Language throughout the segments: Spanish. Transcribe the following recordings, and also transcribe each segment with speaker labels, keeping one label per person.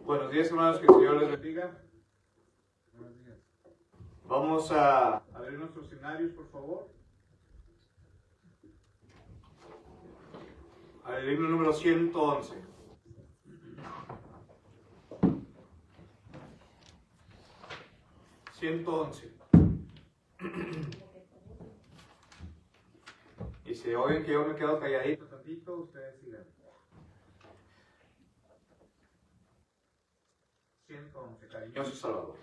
Speaker 1: Buenos días, hermanos, que el Señor les bendiga. Buenos días. Vamos a abrir nuestros escenarios, por favor. Al himno número 111. Y si oyen que yo me quedo calladito tantito, ustedes sigan. 111, cariñoso Salvador.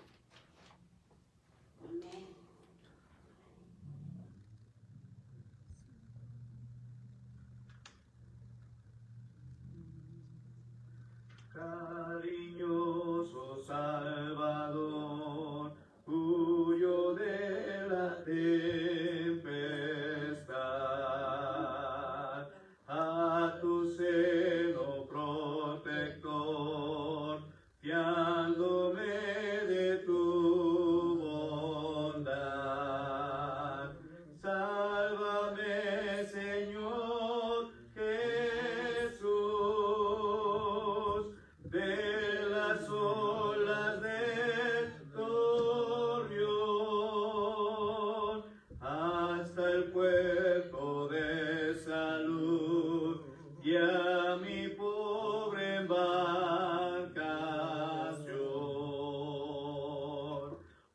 Speaker 1: Cariñoso Salvador, huyo de la tempestad, a tu seno protector, fiándome de tu bondad. Sálvame, Señor Jesús, de las olas del torreón, hasta el puerto de salud, y a mi pobre embarcación.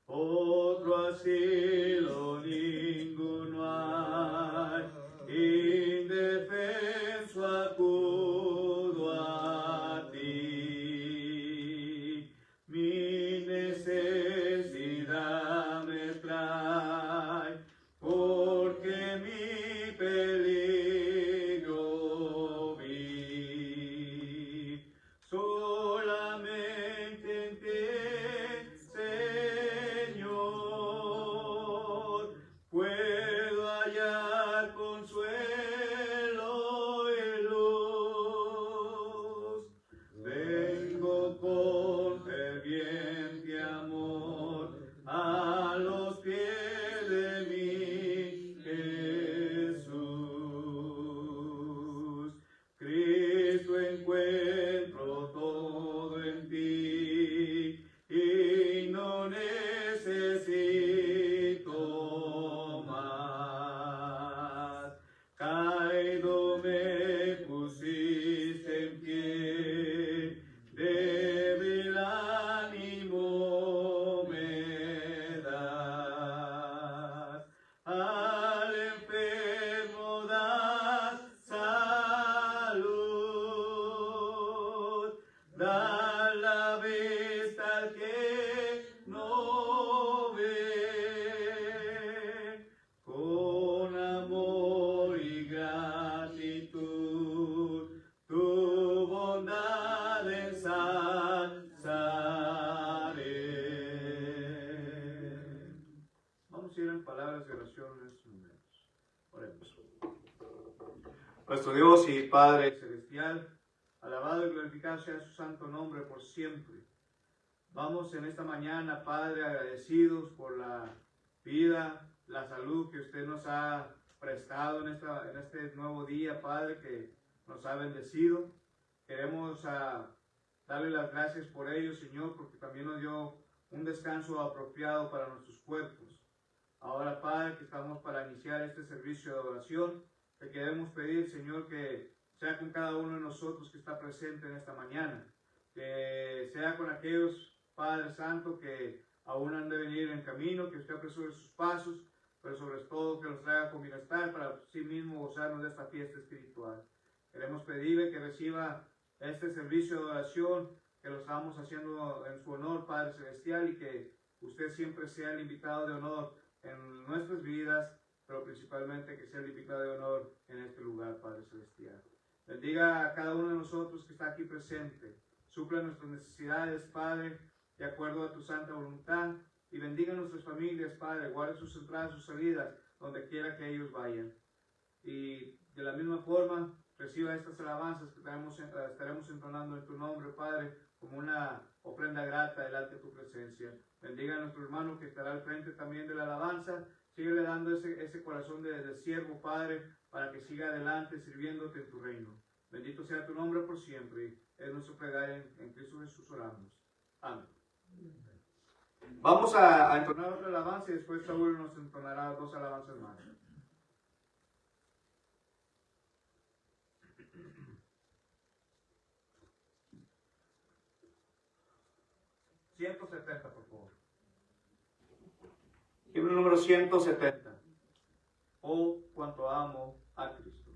Speaker 1: Otro asilo ninguno hay, indefenso acudo a ti. Mi necesidad me trae, porque mi peligro vi. Solamente en ti, Señor, puedo hallar consuelo y luz. Vengo con ferviente amor a los pies de mi Jesús. Cristo, encuentro todo en ti y no necesito más. Caído me pusiste en pie, débil ánimo me das. Al enfermo das salud, da la vista al que no ve. Con amor y gratitud, tu bondad ensalzaré. Vamos a ir en palabras de oración en estos momentos. Oremos. Nuestro Dios y Padre Celestial, alabado y glorificado sea su santo nombre por siempre. Vamos en esta mañana, Padre, agradecidos por la vida, la salud que usted nos ha prestado en este nuevo día, Padre, que nos ha bendecido. Queremos darle las gracias por ello, Señor, porque también nos dio un descanso apropiado para nuestros cuerpos. Ahora, Padre, que estamos para iniciar este servicio de oración, te queremos pedir, Señor, que sea con cada uno de nosotros que está presente en esta mañana, que sea con aquellos, Padre Santo, que aún han de venir en camino, que usted apresure sus pasos, pero sobre todo que los traiga con bienestar para sí mismo gozarnos de esta fiesta espiritual. Queremos pedirle que reciba este servicio de oración, que lo estamos haciendo en su honor, Padre Celestial, y que usted siempre sea el invitado de honor en nuestras vidas, pero principalmente que sea el invitado de honor en este lugar, Padre Celestial. Bendiga a cada uno de nosotros que está aquí presente. Supla nuestras necesidades, Padre, de acuerdo a tu santa voluntad, y bendiga a nuestras familias, Padre. Guarde sus entradas, sus salidas, donde quiera que ellos vayan. Y de la misma forma, reciba estas alabanzas que estaremos entonando en tu nombre, Padre, como una ofrenda grata delante de tu presencia. Bendiga a nuestro hermano que estará al frente también de la alabanza. Síguele dando ese corazón de siervo, Padre, para que siga adelante sirviéndote en tu reino. Bendito sea tu nombre por siempre. Es nuestro plegaria en Cristo Jesús oramos. Amén. Vamos a entonar otra alabanza y después Saúl nos entonará 2 alabanzas más. ...170, por favor. Himno número 170. Oh, cuánto amo a Cristo.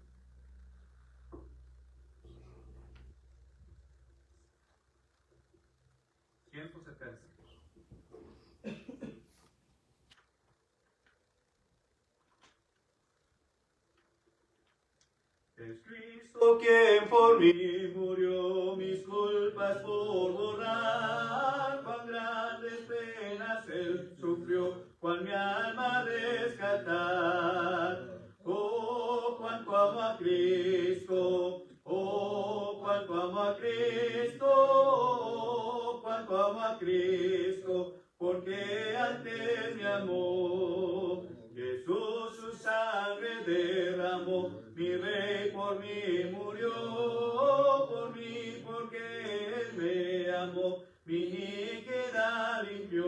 Speaker 1: Es Cristo quien por mí murió, mis culpas por borrar, cuán grandes penas Él sufrió, cuán mi alma rescatar. Oh, cuánto amo a Cristo, oh, cuánto amo a Cristo, oh, cuánto amo a Cristo, porque antes me amó. Jesús su sangre derramó, mi Rey por mí murió, por mí porque Él me amó, mi iniquidad limpió.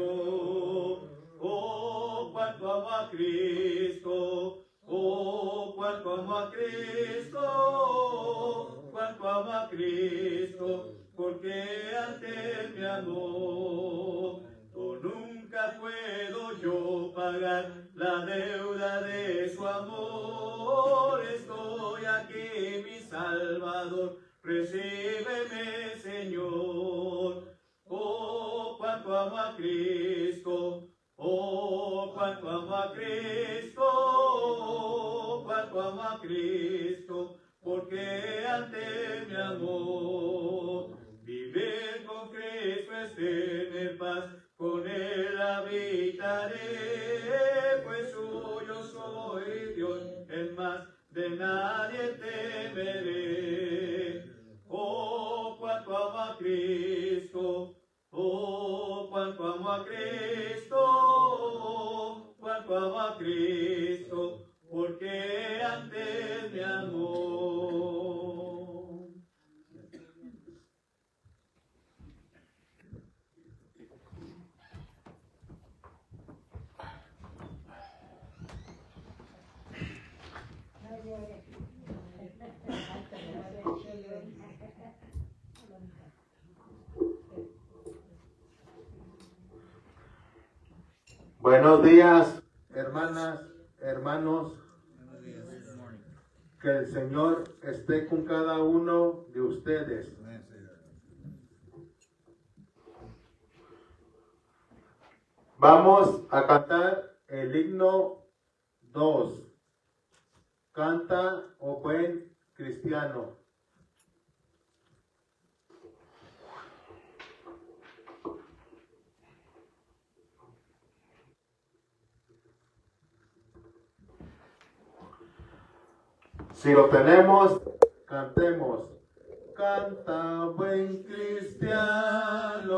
Speaker 1: Oh, cuánto amo a Cristo, oh, cuánto amo a Cristo, oh, cuánto amo a Cristo, porque antes me amó. Oh, nunca puedo yo pagar la deuda de su amor. Estoy aquí, mi Salvador, recíbeme, Señor. Oh, cuánto amo a Cristo, oh, cuánto amo a Cristo, oh, cuánto amo a Cristo, porque antes me amó. Vivir con Cristo es tener paz, con Él habitaré, pues suyo soy Dios, es más, de nadie temeré. Oh, cuánto amo a Cristo, oh, cuánto amo a Cristo, oh, cuánto amo a Cristo, porque antes me amó. Buenos días, hermanas, hermanos. Que el Señor esté con cada uno de ustedes. Vamos a cantar el himno 2. Canta, oh buen cristiano. Si lo tenemos, cantemos. Canta, buen cristiano,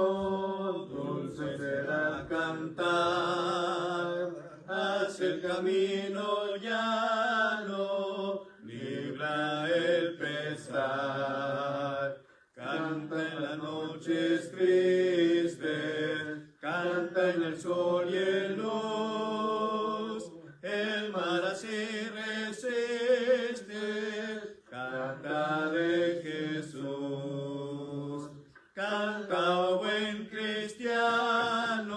Speaker 1: dulce será cantar. Haz el camino llano, libra el pesar. Canta en las noches tristes, canta en el sol y en luz. El mar así resiste, canta de Jesús. Canta, oh buen cristiano,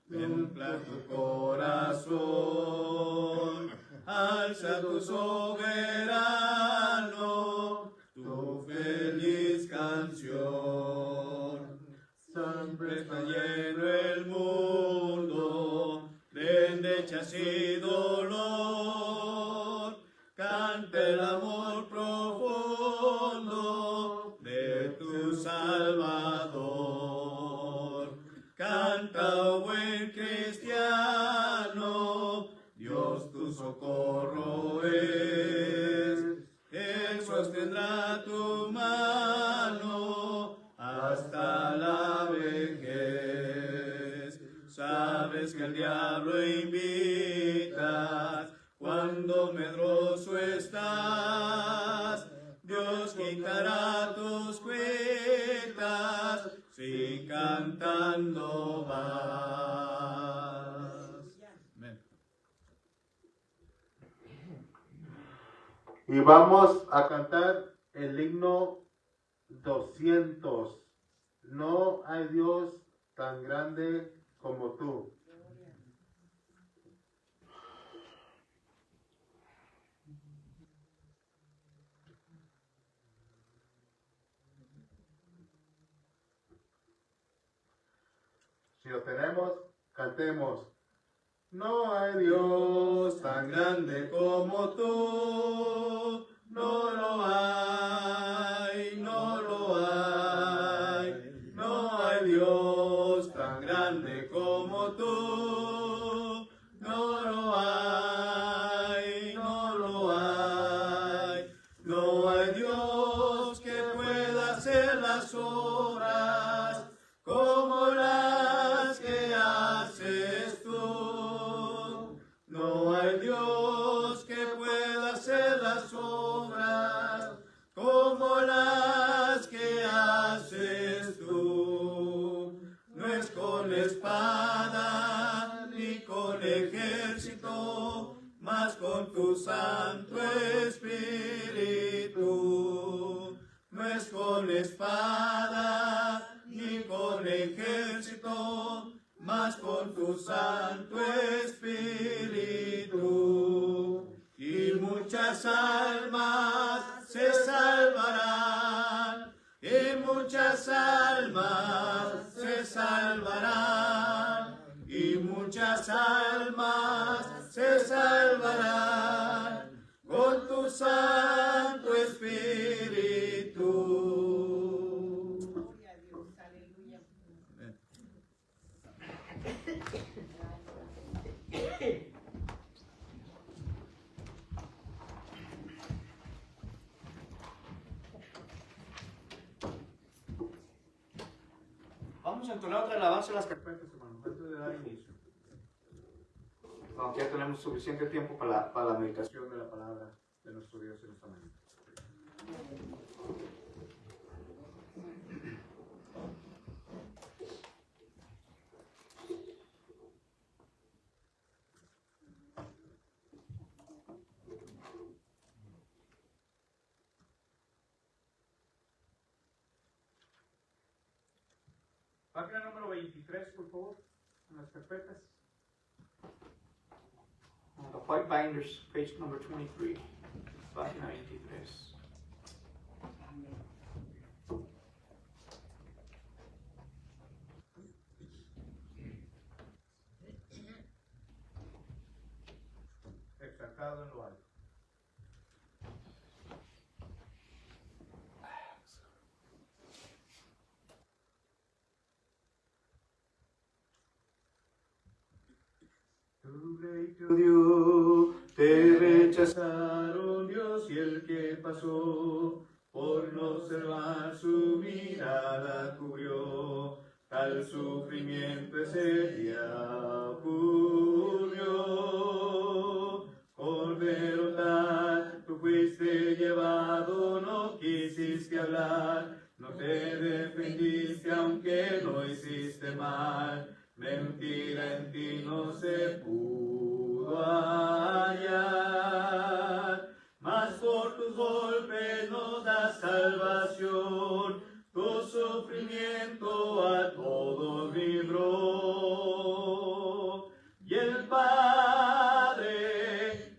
Speaker 1: templa tu corazón. Alza tu soberano, tu feliz canción. Siempre está lleno el mundo de endechas y dolor. Canta el amor profundo de tu Salvador. Canta, oh buen cristiano, Dios tu socorro es. Eso es veces que el diablo invitas, cuando medroso estás, Dios quitará tus cuitas, si cantando vas. Amén. Y vamos a cantar el himno 200. No hay Dios tan grande como tú. Si lo tenemos, cantemos. No hay Dios tan grande como tú. No lo hay, no lo hay. No hay Dios tan grande como tú. No lo hay, no lo hay. No hay Dios que pueda hacer las obras como las que haces tú. No hay Dios que pueda hacer las obras como las que haces tú. No es con espada ni con ejército, mas con tu Santo Espíritu. No es con espada ni con ejército, mas con tu Santo Espíritu. Y muchas almas se salvarán, y muchas almas se salvarán, y muchas almas se salvarán con tu Santo Espíritu. Vamos a entonar otra alabanza a las carpetas, hermanos, antes de dar inicio. Aunque ya tenemos suficiente tiempo para la meditación de la palabra de nuestro Dios en esta mañana. Página número 23, por favor, en las carpetas. The white binders, page number 23. Página 23. Exaltado en lo alto. Tu pleito dio, te rechazaron Dios y el que pasó, por no observar su mirada cubrió, tal sufrimiento ese día ocurrió. Cordero tal, tú fuiste llevado, no quisiste hablar, no te defendiste aunque lo hiciste mal. Mentira en ti no se pudo hallar, mas por tus golpes nos da salvación, tu sufrimiento a todos libró. Y el Padre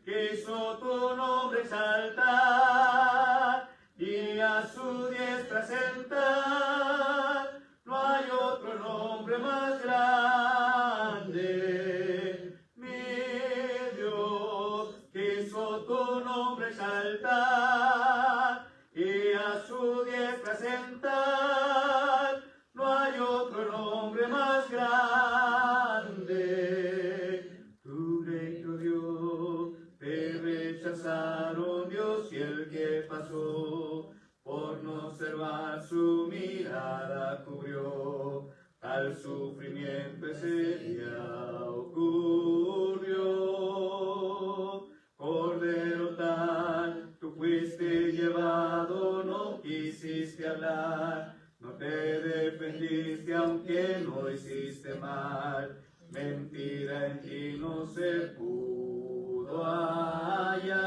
Speaker 1: quiso tu nombre exaltar y a su diestra sentar, no hay otro nombre más grande. Mi Dios quiso tu nombre exaltar y a su diestra sentar, no hay otro nombre más grande. Tu pleito dio, te rechazaron Dios y el que pasó, por no observar su mirada cubrió, tal sufrimiento ese día ocurrió. arrepentirte aunque no hiciste mal. Mentira en ti no se pudo hallar,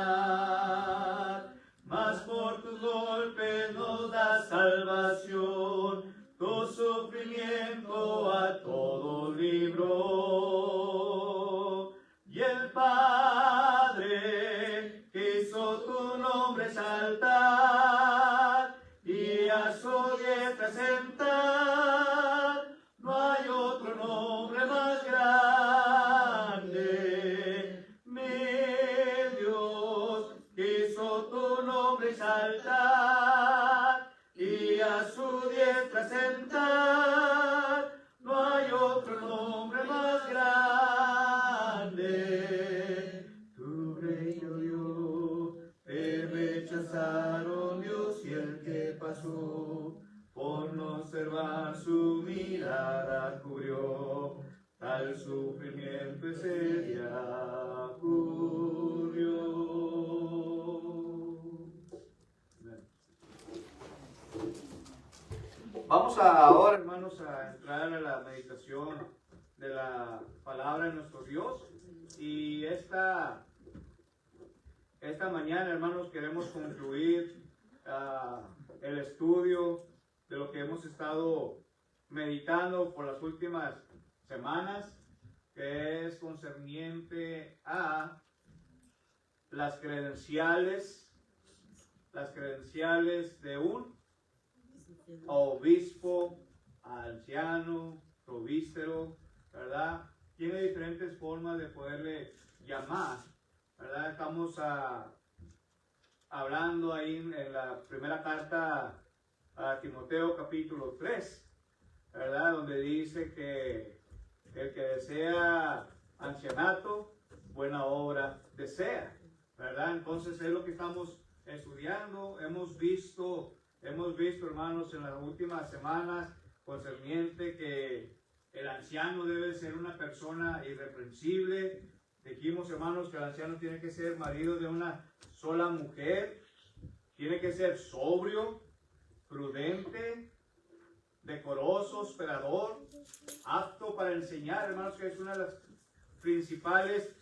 Speaker 1: mas por tus golpes nos da salvación, tu sufrimiento a todos libró. Y el Padre quiso tu nombre exaltar y a su diestra sentar. No hay otro nombre más grande. Mi Dios quiso tu nombre exaltar y a su diestra sentar. No hay otro nombre más grande. Tu rey dio, te rechazaron Dios y el que pasó. Por no observar su mirada cubrió, tal sufrimiento ese día ocurrió. Vamos ahora, hermanos, a entrar a la meditación de la palabra de nuestro Dios. Y esta mañana, hermanos, queremos concluir el estudio de lo que hemos estado meditando por las últimas semanas, que es concerniente a las credenciales de un obispo, anciano, provístero, ¿verdad? Tiene diferentes formas de poderle llamar, ¿verdad? Estamos hablando ahí en la primera carta a Timoteo capítulo 3, ¿verdad? Donde dice que el que desea ancianato, buena obra desea, ¿verdad? Entonces es lo que estamos estudiando. Hemos visto, hermanos, en las últimas semanas concerniente que el anciano debe ser una persona irreprensible. Dijimos, hermanos, que el anciano tiene que ser marido de una sola mujer, tiene que ser sobrio, prudente, decoroso, hospedador, apto para enseñar, hermanos, que es una de las principales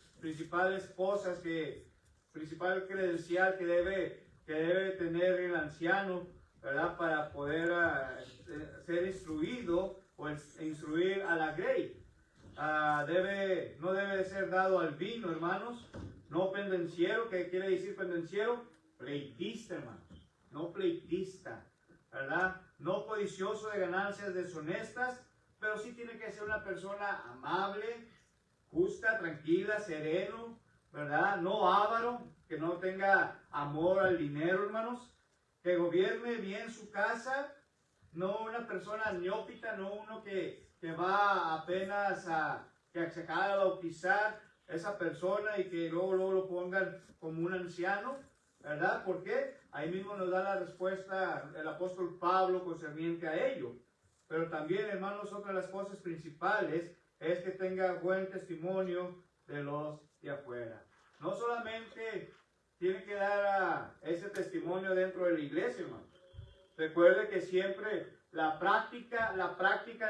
Speaker 1: cosas principal credencial que debe tener el anciano, ¿verdad? Para poder ser instruido o instruir a la grey. No debe de ser dado al vino, hermanos, no pendenciero. ¿Qué quiere decir pendenciero? Pleitista, hermanos, no pleitista, ¿verdad? No codicioso de ganancias deshonestas, pero sí tiene que ser una persona amable, justa, tranquila, sereno, ¿verdad? No avaro, que no tenga amor al dinero, hermanos, que gobierne bien su casa, no una persona neófita, no uno que va apenas que se acaba de bautizar esa persona y que luego lo pongan como un anciano, ¿verdad? ¿Por qué? Ahí mismo nos da la respuesta el apóstol Pablo concerniente a ello. Pero también, hermanos, otra de las cosas principales es que tenga buen testimonio de los de afuera. No solamente tiene que dar ese testimonio dentro de la iglesia, hermanos. Recuerde que siempre la práctica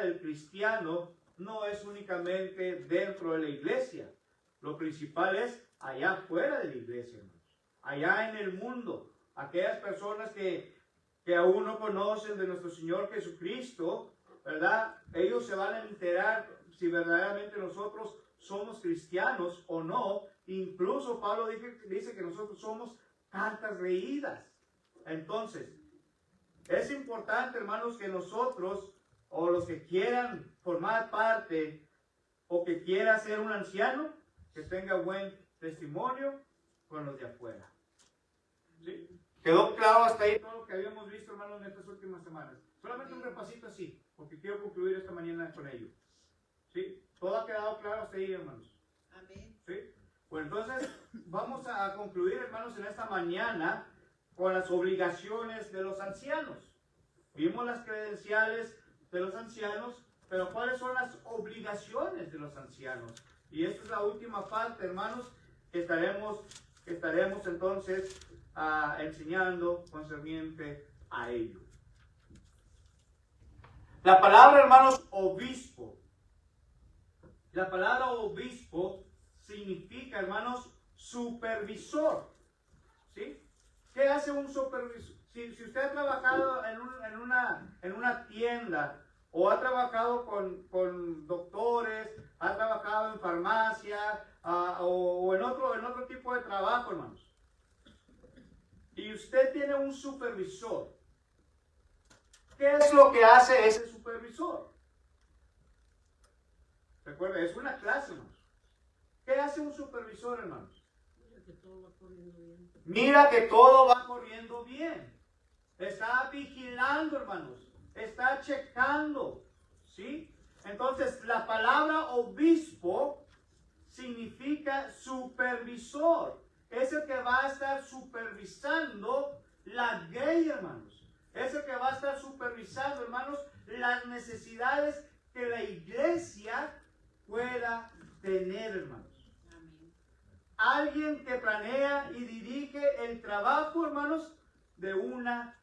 Speaker 1: del cristiano no es únicamente dentro de la iglesia. Lo principal es allá fuera de la iglesia, hermanos. Allá en el mundo. Aquellas personas que aún no conocen de nuestro Señor Jesucristo, ¿verdad? Ellos se van a enterar si verdaderamente nosotros somos cristianos o no. Incluso Pablo dice que nosotros somos cartas leídas. Entonces, es importante, hermanos, que nosotros, o los que quieran formar parte, o que quiera ser un anciano, que tenga buen testimonio con los de afuera. ¿Sí? ¿Quedó claro hasta ahí todo lo que habíamos visto, hermanos, en estas últimas semanas? Solamente un repasito así, porque quiero concluir esta mañana con ello. ¿Sí? ¿Todo ha quedado claro hasta ahí, hermanos?
Speaker 2: Amén.
Speaker 1: ¿Sí? Pues entonces, vamos a concluir, hermanos, en esta mañana con las obligaciones de los ancianos. Vimos las credenciales de los ancianos, pero ¿cuáles son las obligaciones de los ancianos? Y esta es la última parte, hermanos, que estaremos entonces enseñando concerniente a ello. La palabra, hermanos, obispo. La palabra obispo significa, hermanos, supervisor. ¿Sí? ¿Qué hace un supervisor? Si usted ha trabajado en una tienda o ha trabajado con doctores, ha trabajado en farmacia o en otro tipo de trabajo, hermanos, y usted tiene un supervisor, ¿qué es lo que hace ese supervisor? Recuerda, es una clase, hermanos. ¿Qué hace un supervisor, hermanos? Mira que todo va corriendo bien. Está vigilando, hermanos. Está checando. ¿Sí? Entonces, la palabra obispo significa supervisor. Es el que va a estar supervisando la grey, hermanos. Es el que va a estar supervisando, hermanos, las necesidades que la iglesia pueda tener, hermanos. Alguien que planea y dirige el trabajo, hermanos, de una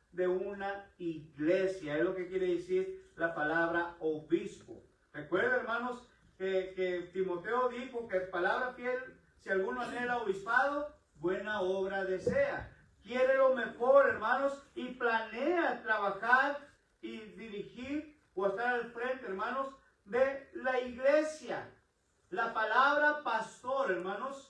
Speaker 1: iglesia. Es lo que quiere decir la palabra obispo. Recuerden, hermanos, que Timoteo dijo que palabra fiel, si alguno anhela obispado, buena obra desea. Quiere lo mejor, hermanos, y planea trabajar y dirigir o estar al frente, hermanos, de la iglesia. La palabra pastor, hermanos,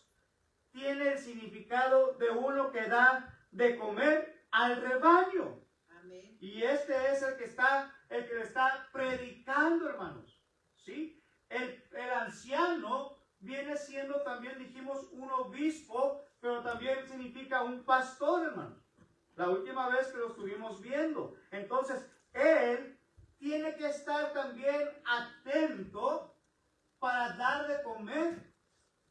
Speaker 1: tiene el significado de uno que da de comer al rebaño. Amén. Y este es el que le está predicando, hermanos. ¿Sí? El anciano viene siendo también, dijimos, un obispo, pero también significa un pastor, hermanos. La última vez que lo estuvimos viendo. Entonces, él tiene que estar también atento para dar de comer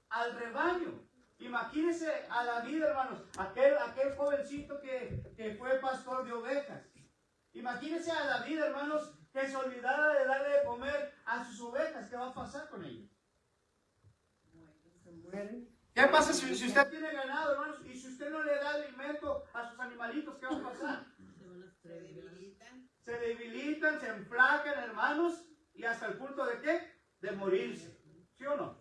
Speaker 1: al rebaño. Imagínense a David, hermanos, aquel jovencito que fue pastor de ovejas. Imagínense a David, hermanos, que se olvidara de darle de comer a sus ovejas. ¿Qué va a pasar con ellos? Se mueren. ¿Qué pasa si usted tiene ganado, hermanos, y si usted no le da alimento a sus animalitos? ¿Qué va a pasar? Se debilitan, se enflacan, hermanos, y hasta el punto de ¿qué? De morirse. ¿Sí o no?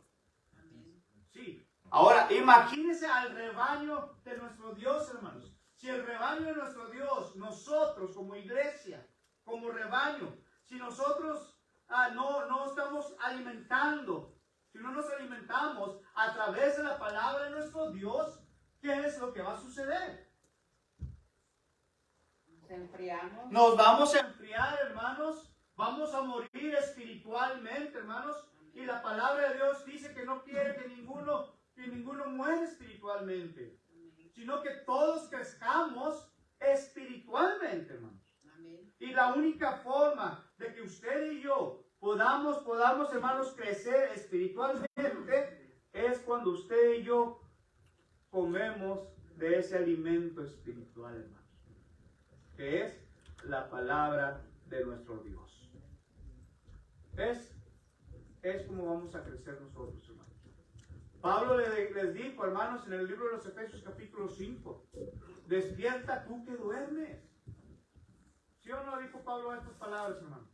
Speaker 1: Sí. Ahora, imagínense al rebaño de nuestro Dios, hermanos. Si el rebaño de nuestro Dios, nosotros como iglesia, como rebaño, si nosotros no estamos alimentando, si no nos alimentamos a través de la palabra de nuestro Dios, ¿qué es lo que va a suceder? Nos enfriamos. Nos vamos a enfriar, hermanos. Vamos a morir espiritualmente, hermanos. Y la palabra de Dios dice que no quiere que ninguno muera espiritualmente, sino que todos crezcamos espiritualmente, hermanos. Amén. Y la única forma de que usted y yo podamos, hermanos, crecer espiritualmente es cuando usted y yo comemos de ese alimento espiritual, hermanos, que es la palabra de nuestro Dios. Es como vamos a crecer nosotros, hermanos. Pablo les dijo, hermanos, en el libro de los Efesios capítulo 5, despierta tú que duermes. ¿Sí o no dijo Pablo estas palabras, hermanos?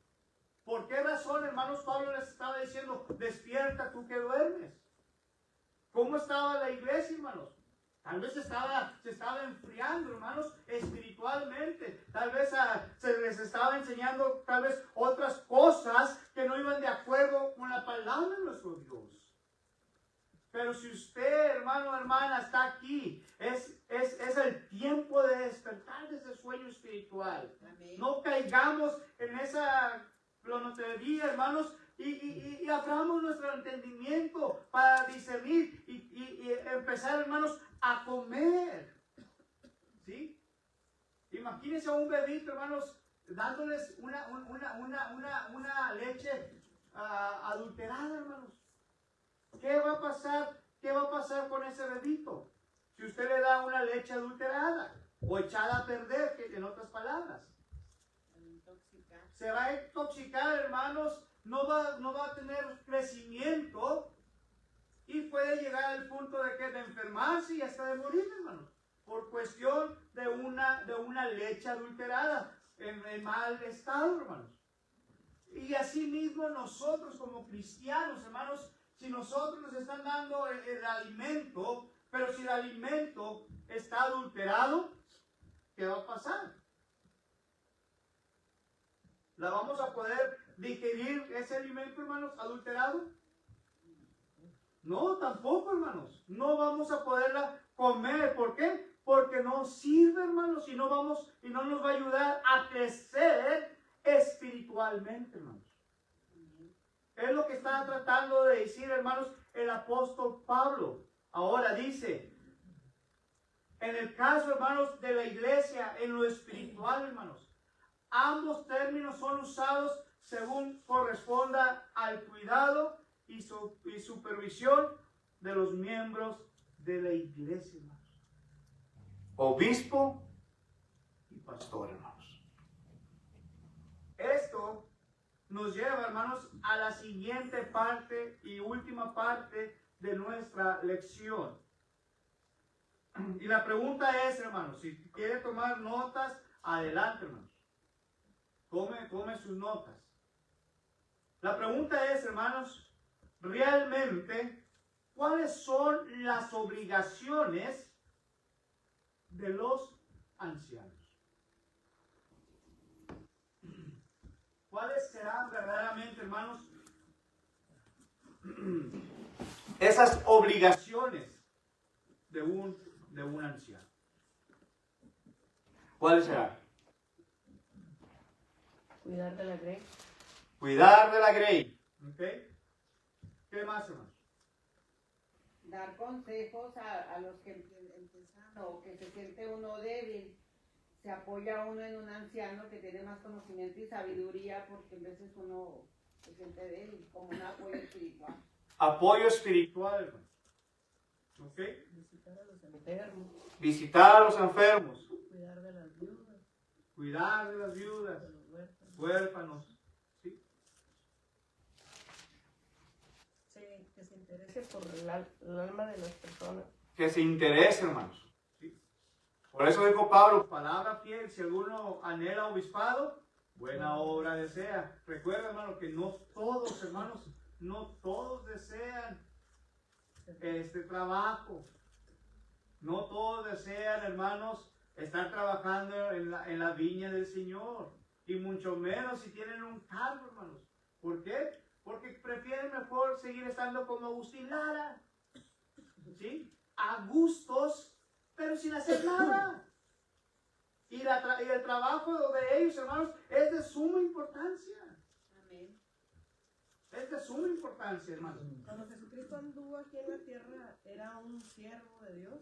Speaker 1: ¿Por qué razón, hermanos, Pablo les estaba diciendo, despierta tú que duermes? ¿Cómo estaba la iglesia, hermanos? Tal vez se estaba enfriando, hermanos, espiritualmente. Tal vez se les estaba enseñando, tal vez, otras cosas que no iban de acuerdo con la palabra de nuestro Dios. Pero si usted, hermano o hermana, está aquí, es el tiempo de despertar de ese sueño espiritual. Amén. No caigamos en esa glotonería, hermanos, y abramos nuestro entendimiento para discernir y empezar, hermanos, a comer. ¿Sí? Imagínense a un bebito, hermanos, dándoles una leche adulterada, hermanos. ¿Qué va a pasar? ¿Qué va a pasar con ese bebito? Si usted le da una leche adulterada o echada a perder, en otras palabras. Se va a intoxicar, hermanos, no va a tener crecimiento y puede llegar al punto de enfermarse y hasta de morir, hermanos, por cuestión de una leche adulterada en mal estado, hermanos. Y así mismo nosotros como cristianos, hermanos, si nosotros nos están dando el alimento, pero si el alimento está adulterado, ¿qué va a pasar? ¿La vamos a poder digerir ese alimento, hermanos, adulterado? No, tampoco, hermanos. No vamos a poderla comer. ¿Por qué? Porque no sirve, hermanos, y no nos va a ayudar a crecer espiritualmente, hermanos. Es lo que está tratando de decir, hermanos, el apóstol Pablo. Ahora dice, en el caso, hermanos, de la iglesia, en lo espiritual, hermanos, ambos términos son usados según corresponda al cuidado y supervisión de los miembros de la iglesia, hermanos. Obispo y pastor, hermanos. Esto nos lleva, hermanos, a la siguiente parte y última parte de nuestra lección. Y la pregunta es, hermanos, si quiere tomar notas, adelante, hermanos. Tome sus notas. La pregunta es, hermanos, realmente, ¿cuáles son las obligaciones de los ancianos? ¿Cuáles serán verdaderamente, hermanos, esas obligaciones de un anciano? ¿Cuáles serán?
Speaker 2: Cuidar de la grey.
Speaker 1: Cuidar de la grey. ¿Ok? ¿Qué más, hermanos?
Speaker 3: Dar consejos a los que empiezan o que se siente uno débil. Se apoya uno en un anciano que tiene más conocimiento y sabiduría, porque a veces uno se siente débil, como un apoyo espiritual.
Speaker 1: Apoyo espiritual, hermanos. ¿Ok?
Speaker 2: Visitar a los enfermos.
Speaker 1: Visitar a los enfermos.
Speaker 2: Cuidar de las viudas.
Speaker 1: Cuidar de las viudas.
Speaker 2: De los huérfanos.
Speaker 1: Huérfanos. ¿Sí?
Speaker 2: Sí, que se interese por el alma de las personas.
Speaker 1: Que se interese, hermanos. ¿Sí? Por eso dijo Pablo, palabra fiel, si alguno anhela obispado, buena obra desea. Recuerda, hermano, que no todos, hermanos, no todos desean este trabajo. No todos desean, hermanos, estar trabajando en la viña del Señor. Y mucho menos si tienen un cargo, hermanos. ¿Por qué? Porque prefieren mejor seguir estando como Agustín Lara. ¿Sí? A gustos, pero sin hacer nada. Y el trabajo de ellos, hermanos, es de suma importancia.
Speaker 3: Amén.
Speaker 1: Es de suma importancia, hermanos.
Speaker 2: Cuando Jesucristo anduvo aquí en la tierra, era un siervo de Dios.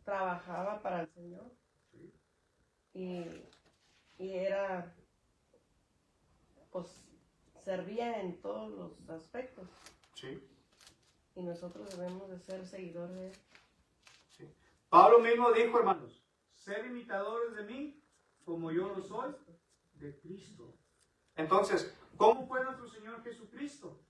Speaker 2: Trabajaba para el Señor.
Speaker 1: Sí.
Speaker 2: Y era, pues, servía en todos los aspectos.
Speaker 1: Sí.
Speaker 2: Y nosotros debemos de ser seguidores de él.
Speaker 1: Sí. Pablo mismo dijo, hermanos, ser imitadores de mí, como yo lo soy, de Cristo. Entonces, ¿cómo fue nuestro Señor Jesucristo?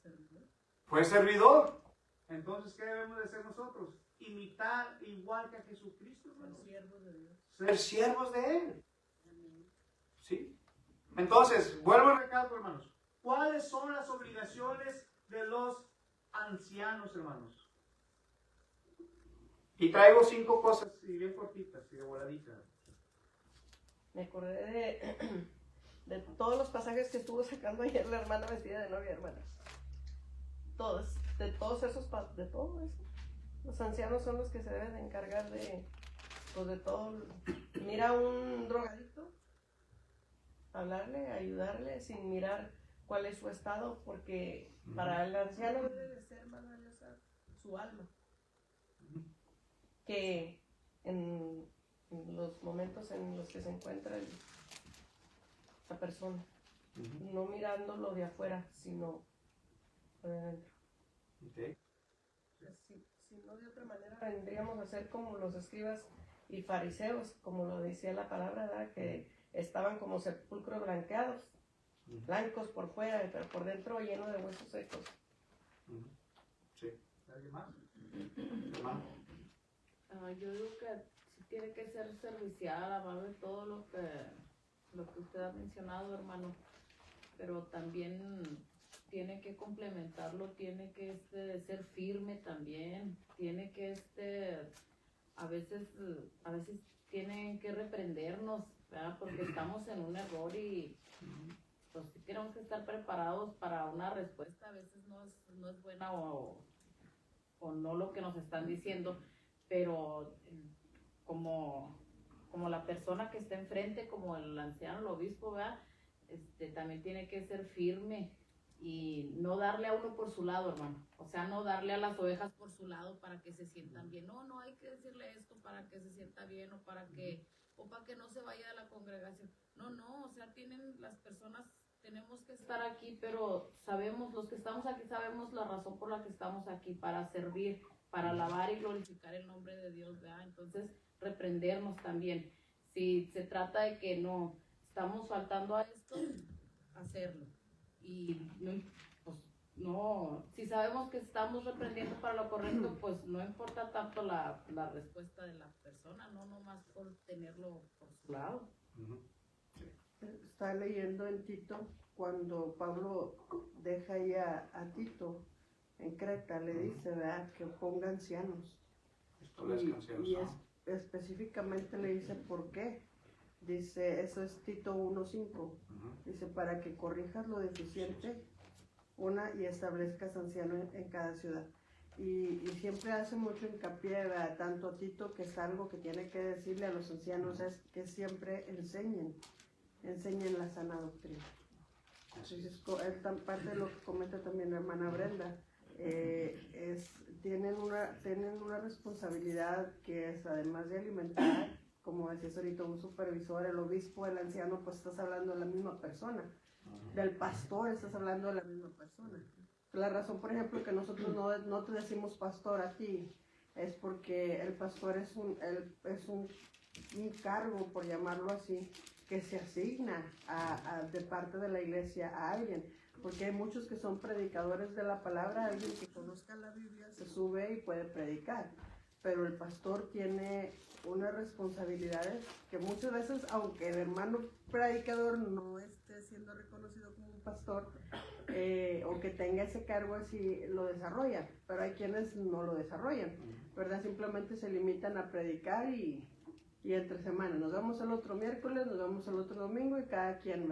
Speaker 2: Servidor.
Speaker 1: Fue servidor. Entonces, ¿qué debemos de hacer nosotros? Imitar igual que a Jesucristo,
Speaker 2: Ser
Speaker 1: hermanos.
Speaker 2: siervos de Dios.
Speaker 1: Ser siervos de Él.
Speaker 3: Amén.
Speaker 1: ¿Sí? Entonces, vuelvo a recalcar, hermanos. ¿Cuáles son las obligaciones de los ancianos, hermanos? Y traigo 5 cosas, y bien cortitas y de voladitas.
Speaker 2: Me acordé de todos los pasajes que estuvo sacando ayer la hermana vestida de novia, hermanas. Todos, de todo eso. Los ancianos son los que se deben de encargar pues de todo. Mira a un drogadicto, hablarle, ayudarle sin mirar cuál es su estado, porque para el anciano debe de ser más valiosa su alma. Que en los momentos en los que se encuentra la persona, no mirándolo de afuera, sino de adentro.
Speaker 1: Okay.
Speaker 2: Si no, de otra manera vendríamos a ser como los escribas y fariseos, como lo decía la palabra, ¿verdad? Que estaban como sepulcros blanqueados, blancos por fuera, pero por dentro lleno de huesos secos.
Speaker 1: Sí. ¿Alguien más? Hermano.
Speaker 4: Yo digo que sí tiene que ser servicial, a base de todo lo que usted ha mencionado, hermano. pero también tiene que complementarlo, tiene que ser firme también, tiene que a veces tienen que reprendernos, ¿verdad? Porque estamos en un error y pues sí tenemos que estar preparados para una respuesta, a veces no es buena o no lo que nos están diciendo, pero como la persona que está enfrente, como el anciano, el obispo, ¿verdad? También tiene que ser firme y no darle a uno por su lado, hermano. O sea, no darle a las ovejas por su lado para que se sientan bien. No hay que decirle esto para que se sienta bien o para que no se vaya de la congregación. No, o sea, las personas tenemos que estar aquí, pero sabemos, los que estamos aquí sabemos la razón por la que estamos aquí, para servir, para alabar y glorificar el nombre de Dios, ¿verdad? Entonces, reprendernos también. Si se trata de que no estamos faltando a esto, hacerlo. Y si sabemos que estamos reprendiendo para lo correcto, pues no importa tanto la respuesta de la persona, no nomás por tenerlo por su lado.
Speaker 2: Está leyendo en Tito, cuando Pablo deja ahí a Tito en Creta, le dice, ¿verdad?, que ponga ancianos. Y específicamente le dice por qué. Dice, eso es Tito 1:5. Dice, para que corrijas lo deficiente, y establezcas anciano en cada ciudad. Y siempre hace mucho hincapié, ¿verdad?, tanto Tito, que es algo que tiene que decirle a los ancianos, es que siempre enseñen la sana doctrina. Entonces, parte de lo que comenta también la hermana Brenda, tienen una responsabilidad que es, además de alimentar, como decías ahorita, un supervisor, el obispo, el anciano, pues estás hablando de la misma persona. Del pastor estás hablando de la misma persona. La razón, por ejemplo, que nosotros no te decimos pastor a ti, es porque el pastor es un cargo, por llamarlo así, que se asigna de parte de la iglesia a alguien, porque hay muchos que son predicadores de la palabra, alguien que conozca la Biblia se sube y puede predicar, pero el pastor tiene unas responsabilidades que muchas veces, aunque el hermano predicador no esté siendo reconocido como un pastor, o que tenga ese cargo así, lo desarrolla, pero hay quienes no lo desarrollan, ¿verdad? Simplemente se limitan a predicar y entre semana, nos vemos el otro miércoles, nos vemos el otro domingo y cada quien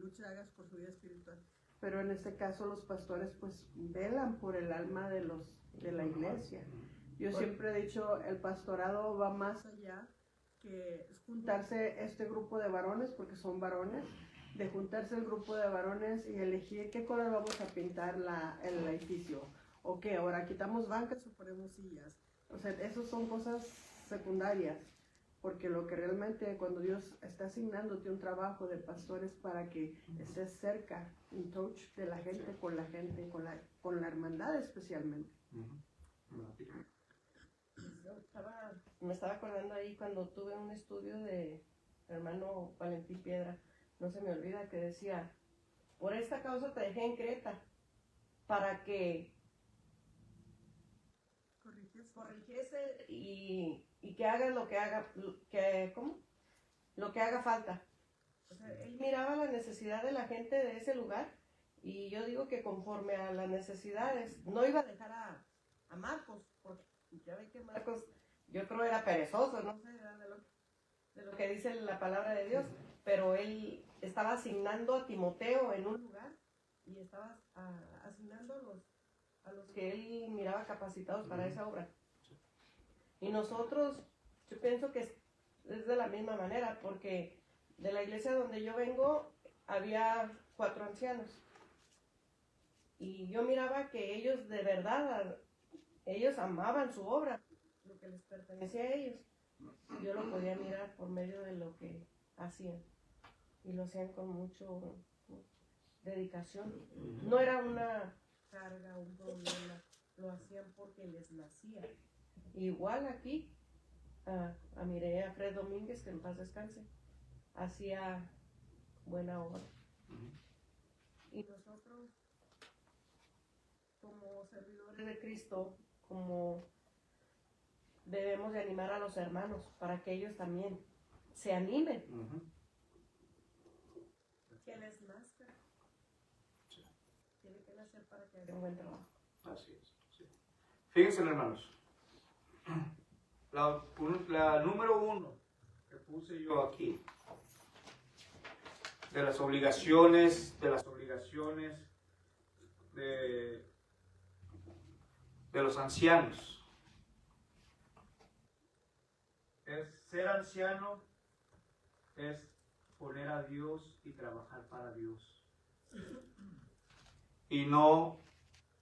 Speaker 2: lucha hagas por su vida espiritual. Pero en este caso los pastores pues velan por el alma de la iglesia. Yo siempre he dicho, el pastorado va más allá que juntarse este grupo de varones, porque son varones, de juntarse el grupo de varones y elegir qué color vamos a pintar el edificio, o qué, ahora quitamos bancas o ponemos sillas. O sea, esas son cosas secundarias, porque lo que realmente, cuando Dios está asignándote un trabajo de pastores para que estés cerca, in touch de la gente, con la hermandad especialmente. Me estaba acordando ahí cuando tuve un estudio de hermano Valentín Piedra, no se me olvida que decía, por esta causa te dejé en Creta, para que corrigiese y que hagas lo que haga, lo que haga falta. O sea, él miraba la necesidad de la gente de ese lugar, y yo digo que conforme a las necesidades, no iba a dejar a Marcos, porque ya ve que Marcos, yo creo era perezoso, no sé, de lo que dice la palabra de Dios, pero él estaba asignando a Timoteo en un lugar y estaba asignando a los que él miraba capacitados para esa obra. Y nosotros, yo pienso que es de la misma manera, porque de la iglesia donde yo vengo había 4 ancianos y yo miraba que ellos de verdad, ellos amaban su obra, lo que les pertenecía a ellos. Yo lo podía mirar por medio de lo que hacían, y lo hacían con mucho dedicación. No era una carga, un problema, lo hacían porque les nacía. Igual aquí, miré a Fred Domínguez, que en paz descanse, hacía buena obra. Y nosotros, como servidores de Cristo, como debemos de animar a los hermanos para que ellos también se animen. Que les nazca deben hacer para que hagan un buen trabajo.
Speaker 1: Así es. Sí. Fíjense, hermanos. La número 1 que puse yo aquí, de las obligaciones de los ancianos, ser anciano es poner a Dios y trabajar para Dios. Y no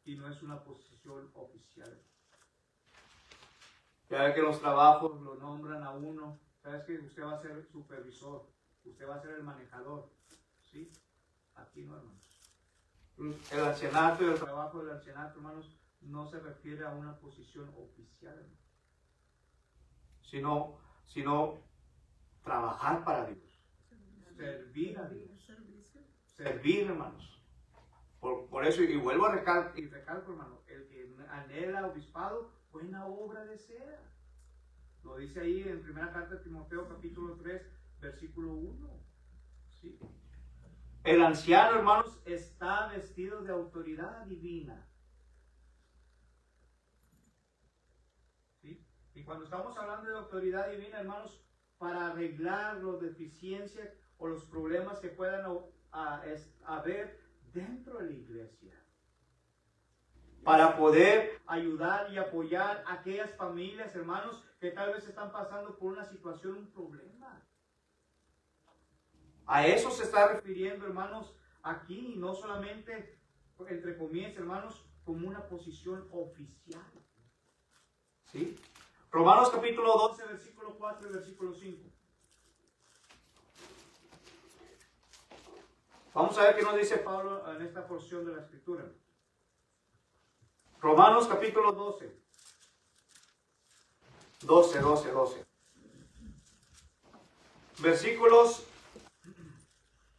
Speaker 1: es una posición oficial. Ya ve que los trabajos lo nombran a uno. Sabes que usted va a ser el supervisor, usted va a ser el manejador. ¿Sí? Aquí no, hermanos. El ancianato y el trabajo del ancianato, hermanos, no se refiere a una posición oficial, hermanos, sino trabajar para Dios, servir a Dios, servir, hermanos. Por eso, y vuelvo a recalco, hermano, el que anhela obispado, buena obra desea. Lo dice ahí en primera carta de Timoteo, capítulo 3, versículo 1. ¿Sí? El anciano, hermanos, está vestido de autoridad divina. ¿Sí? Y cuando estamos hablando de autoridad divina, hermanos, para arreglar las deficiencias o los problemas que puedan haber dentro de la iglesia, para poder ayudar y apoyar a aquellas familias, hermanos, que tal vez están pasando por una situación, un problema. A eso se está refiriendo, hermanos, aquí, y no solamente, entre comillas, hermanos, como una posición oficial. ¿Sí? Romanos capítulo 12, versículo 4 y versículo 5. Vamos a ver qué nos dice Pablo en esta porción de la Escritura. Romanos capítulo 12. 12. Versículos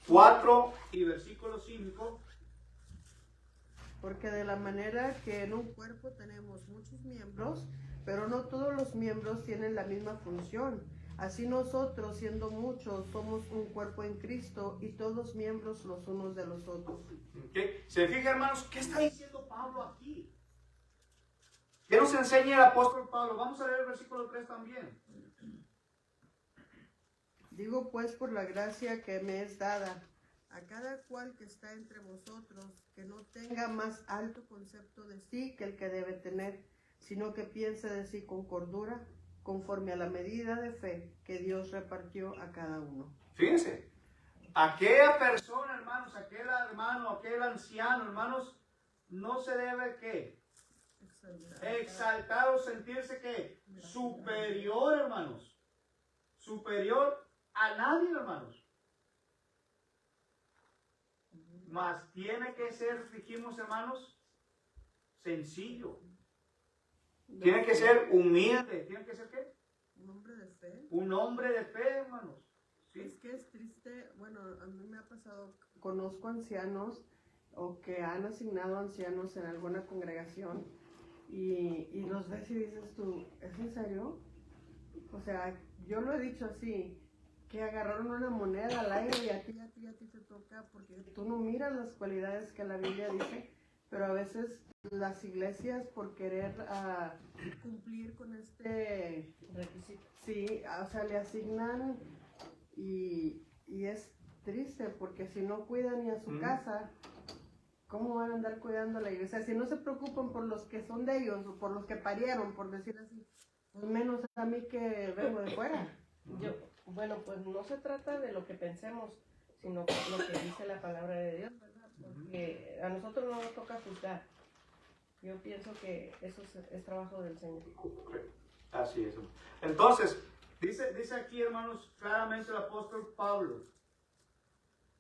Speaker 1: 4 y versículo 5.
Speaker 2: Porque de la manera que en un cuerpo tenemos muchos miembros, pero no todos los miembros tienen la misma función. Así nosotros, siendo muchos, somos un cuerpo en Cristo y todos miembros los unos de los otros.
Speaker 1: ¿Okay? ¿Se fija, hermanos? ¿Qué está diciendo Pablo aquí? ¿Qué nos enseña el apóstol Pablo? Vamos a leer el versículo 3 también.
Speaker 2: Digo pues por la gracia que me es dada a cada cual que está entre vosotros, que no tenga más alto concepto de sí que el que debe tener, sino que piense de sí con cordura, conforme a la medida de fe que Dios repartió a cada uno.
Speaker 1: Fíjense, aquella persona, hermanos, aquel hermano, aquel anciano, hermanos, no se debe, ¿qué? Exaltar o sentirse, ¿qué? Superior, hermanos. Superior a nadie, hermanos. Mas tiene que ser, dijimos, hermanos, sencillo. Tiene que ser humilde. ¿Tiene que ser qué?
Speaker 2: Un hombre de fe.
Speaker 1: Un hombre de fe, hermanos. ¿Sí?
Speaker 2: Es que es triste, bueno, a mí me ha pasado, conozco ancianos o que han asignado ancianos en alguna congregación y los ves y dices tú, ¿es en serio? O sea, yo lo he dicho así, que agarraron una moneda al aire y a ti te toca, porque tú no miras las cualidades que la Biblia dice, pero a veces las iglesias por querer cumplir con este requisito, sí, o sea, le asignan y es triste porque si no cuidan ni a su casa, ¿cómo van a andar cuidando a la iglesia? Si no se preocupan por los que son de ellos o por los que parieron, por decir así, pues menos a mí que vengo de fuera. Bueno, pues no se trata de lo que pensemos, sino lo que dice la palabra de Dios, ¿verdad? Porque a nosotros no nos toca juzgar. Yo pienso que eso es trabajo del Señor.
Speaker 1: Así es. Entonces, dice aquí, hermanos, claramente el apóstol Pablo.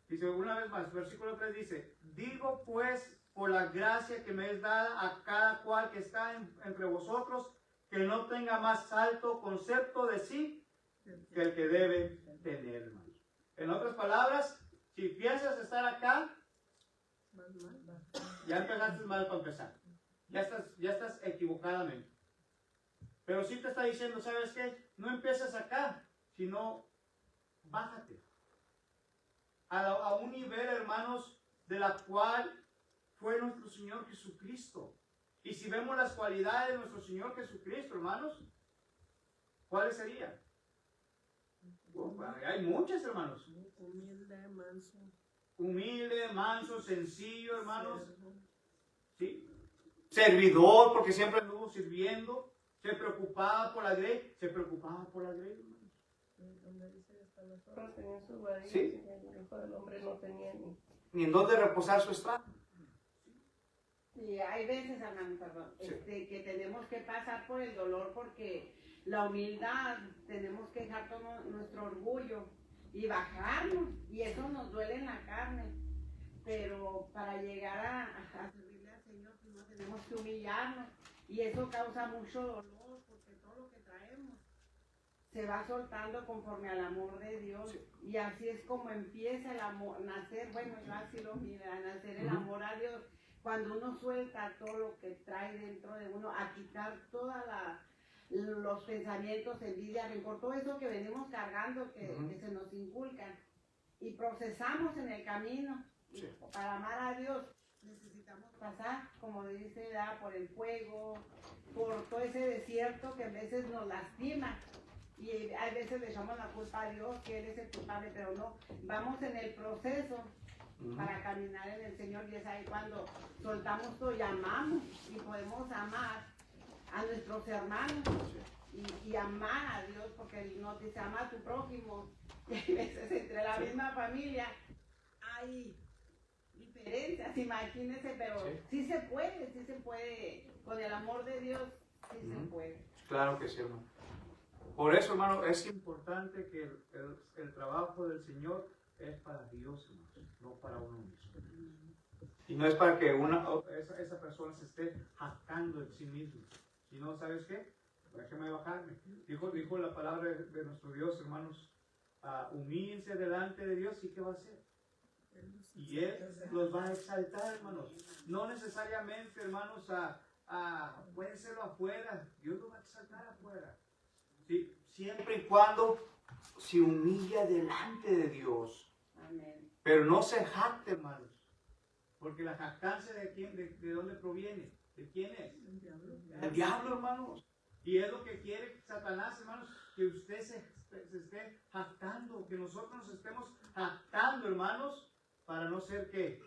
Speaker 1: Dice una vez más, versículo 3 dice, digo pues por la gracia que me es dada a cada cual que está entre vosotros, que no tenga más alto concepto de sí que el que debe tener, hermanos. En otras palabras, si piensas estar acá, ya empezaste mal para empezar. Ya estás equivocadamente. Pero sí te está diciendo, ¿sabes qué? No empieces acá, sino bájate a un nivel, hermanos, de la cual fue nuestro Señor Jesucristo. Y si vemos las cualidades de nuestro Señor Jesucristo, hermanos, ¿cuáles serían? Hay muchas, hermanos.
Speaker 2: Humilde, manso.
Speaker 1: Humilde, manso, sencillo, hermanos. ¿Sí? Servidor, porque siempre anduvo sirviendo. Se preocupaba por la grey. Se preocupaba por la grey, hermanos.
Speaker 2: Donde dice hasta las horas tenían sus guardias,
Speaker 1: Sí.
Speaker 2: y el hijo del hombre no tenía
Speaker 1: Ni en dónde reposar su estrado.
Speaker 3: Y hay veces, hermano, perdón,
Speaker 1: Sí.
Speaker 3: que tenemos que pasar por el dolor porque la humildad, tenemos que dejar todo nuestro orgullo y bajarnos, y eso nos duele en la carne, pero para llegar a servirle al Señor, primero tenemos que humillarnos, y eso causa mucho dolor porque todo lo que traemos se va soltando conforme al amor de Dios.
Speaker 1: Sí.
Speaker 3: Y así es como empieza el amor, nacer, bueno, yo así lo miro, a nacer el
Speaker 1: Ujú.
Speaker 3: amor a Dios, cuando uno suelta todo lo que trae dentro de uno, a quitar todos los pensamientos, envidia, rencor, todo eso que venimos cargando,
Speaker 1: Ujú.
Speaker 3: que se nos inculcan, y procesamos en el camino. Y
Speaker 1: Sí.
Speaker 3: para amar a Dios necesitamos pasar, como dice, por el fuego, por todo ese desierto que a veces nos lastima. Y a veces le echamos la culpa a Dios, que Él es el culpable, pero no, vamos en el proceso para caminar en el Señor, y es ahí cuando soltamos todo y amamos, y podemos amar a nuestros hermanos y amar a Dios, porque Él nos dice ama a tu prójimo, y a veces entre la misma familia hay diferencias, imagínense, pero sí se puede, con el amor de Dios sí se
Speaker 1: Ujú.
Speaker 3: puede.
Speaker 1: Claro que sí, hermano. Por eso, hermano, es importante que el trabajo del Señor es para Dios, hermano, no para uno mismo. Y no es para que esa persona se esté jactando en sí mismo. Si no, ¿sabes qué? Déjame bajarme. Dijo la palabra de nuestro Dios, hermanos, humíllense delante de Dios, ¿y qué va a hacer? Y Él los va a exaltar, hermanos. No necesariamente, hermanos, puede serlo afuera. Dios los va a exaltar afuera. ¿Sí? Siempre y cuando se humilla delante de Dios.
Speaker 3: Amén.
Speaker 1: Pero no se jacte, hermanos. Porque la jactancia ¿de dónde proviene? ¿De quién es? El diablo, hermanos. Y es lo que quiere Satanás, hermanos, que usted se esté jactando, que nosotros nos estemos jactando, hermanos, para no ser que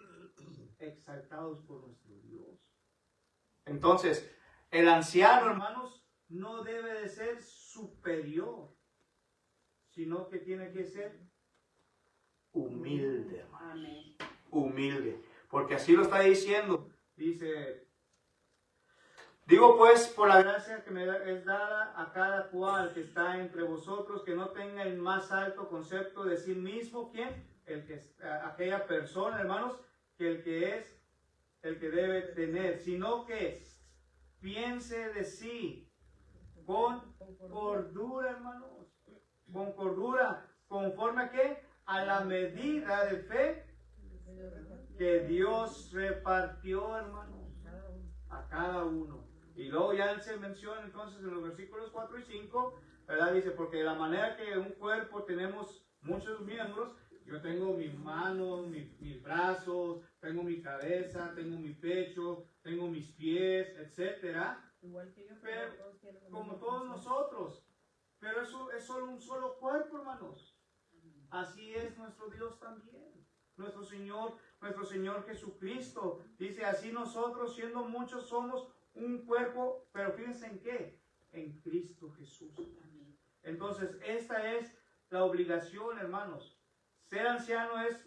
Speaker 1: exaltados por nuestro Dios. Entonces, el anciano, hermanos, no debe de ser superior, sino que tiene que ser humilde, hermanos.
Speaker 3: Amén.
Speaker 1: Humilde, porque así lo está diciendo. Dice, digo pues, por la gracia que me es dada a cada cual que está entre vosotros, que no tenga el más alto concepto de sí mismo. ¿Quién? Aquella persona, hermanos, que el que debe tener, sino que piense de sí con cordura, hermanos, con cordura, conforme a qué? A la medida de fe que Dios repartió, hermanos, a cada uno. Y luego ya se menciona entonces en los versículos 4 y 5, ¿verdad? Dice, porque de la manera que en un cuerpo tenemos muchos miembros, yo tengo mis manos, mis brazos, tengo mi cabeza, tengo mi pecho, tengo mis pies, etcétera.
Speaker 2: Igual que yo,
Speaker 1: Pero,
Speaker 2: todos tienen la
Speaker 1: como
Speaker 2: misma
Speaker 1: todos
Speaker 2: función.
Speaker 1: nosotros. Pero eso es solo un solo cuerpo, hermanos. Así es nuestro Dios también. Nuestro Señor Jesucristo. Dice, así nosotros, siendo muchos, somos un cuerpo, pero fíjense en qué. En Cristo Jesús. Entonces, esta es la obligación, hermanos. Ser anciano es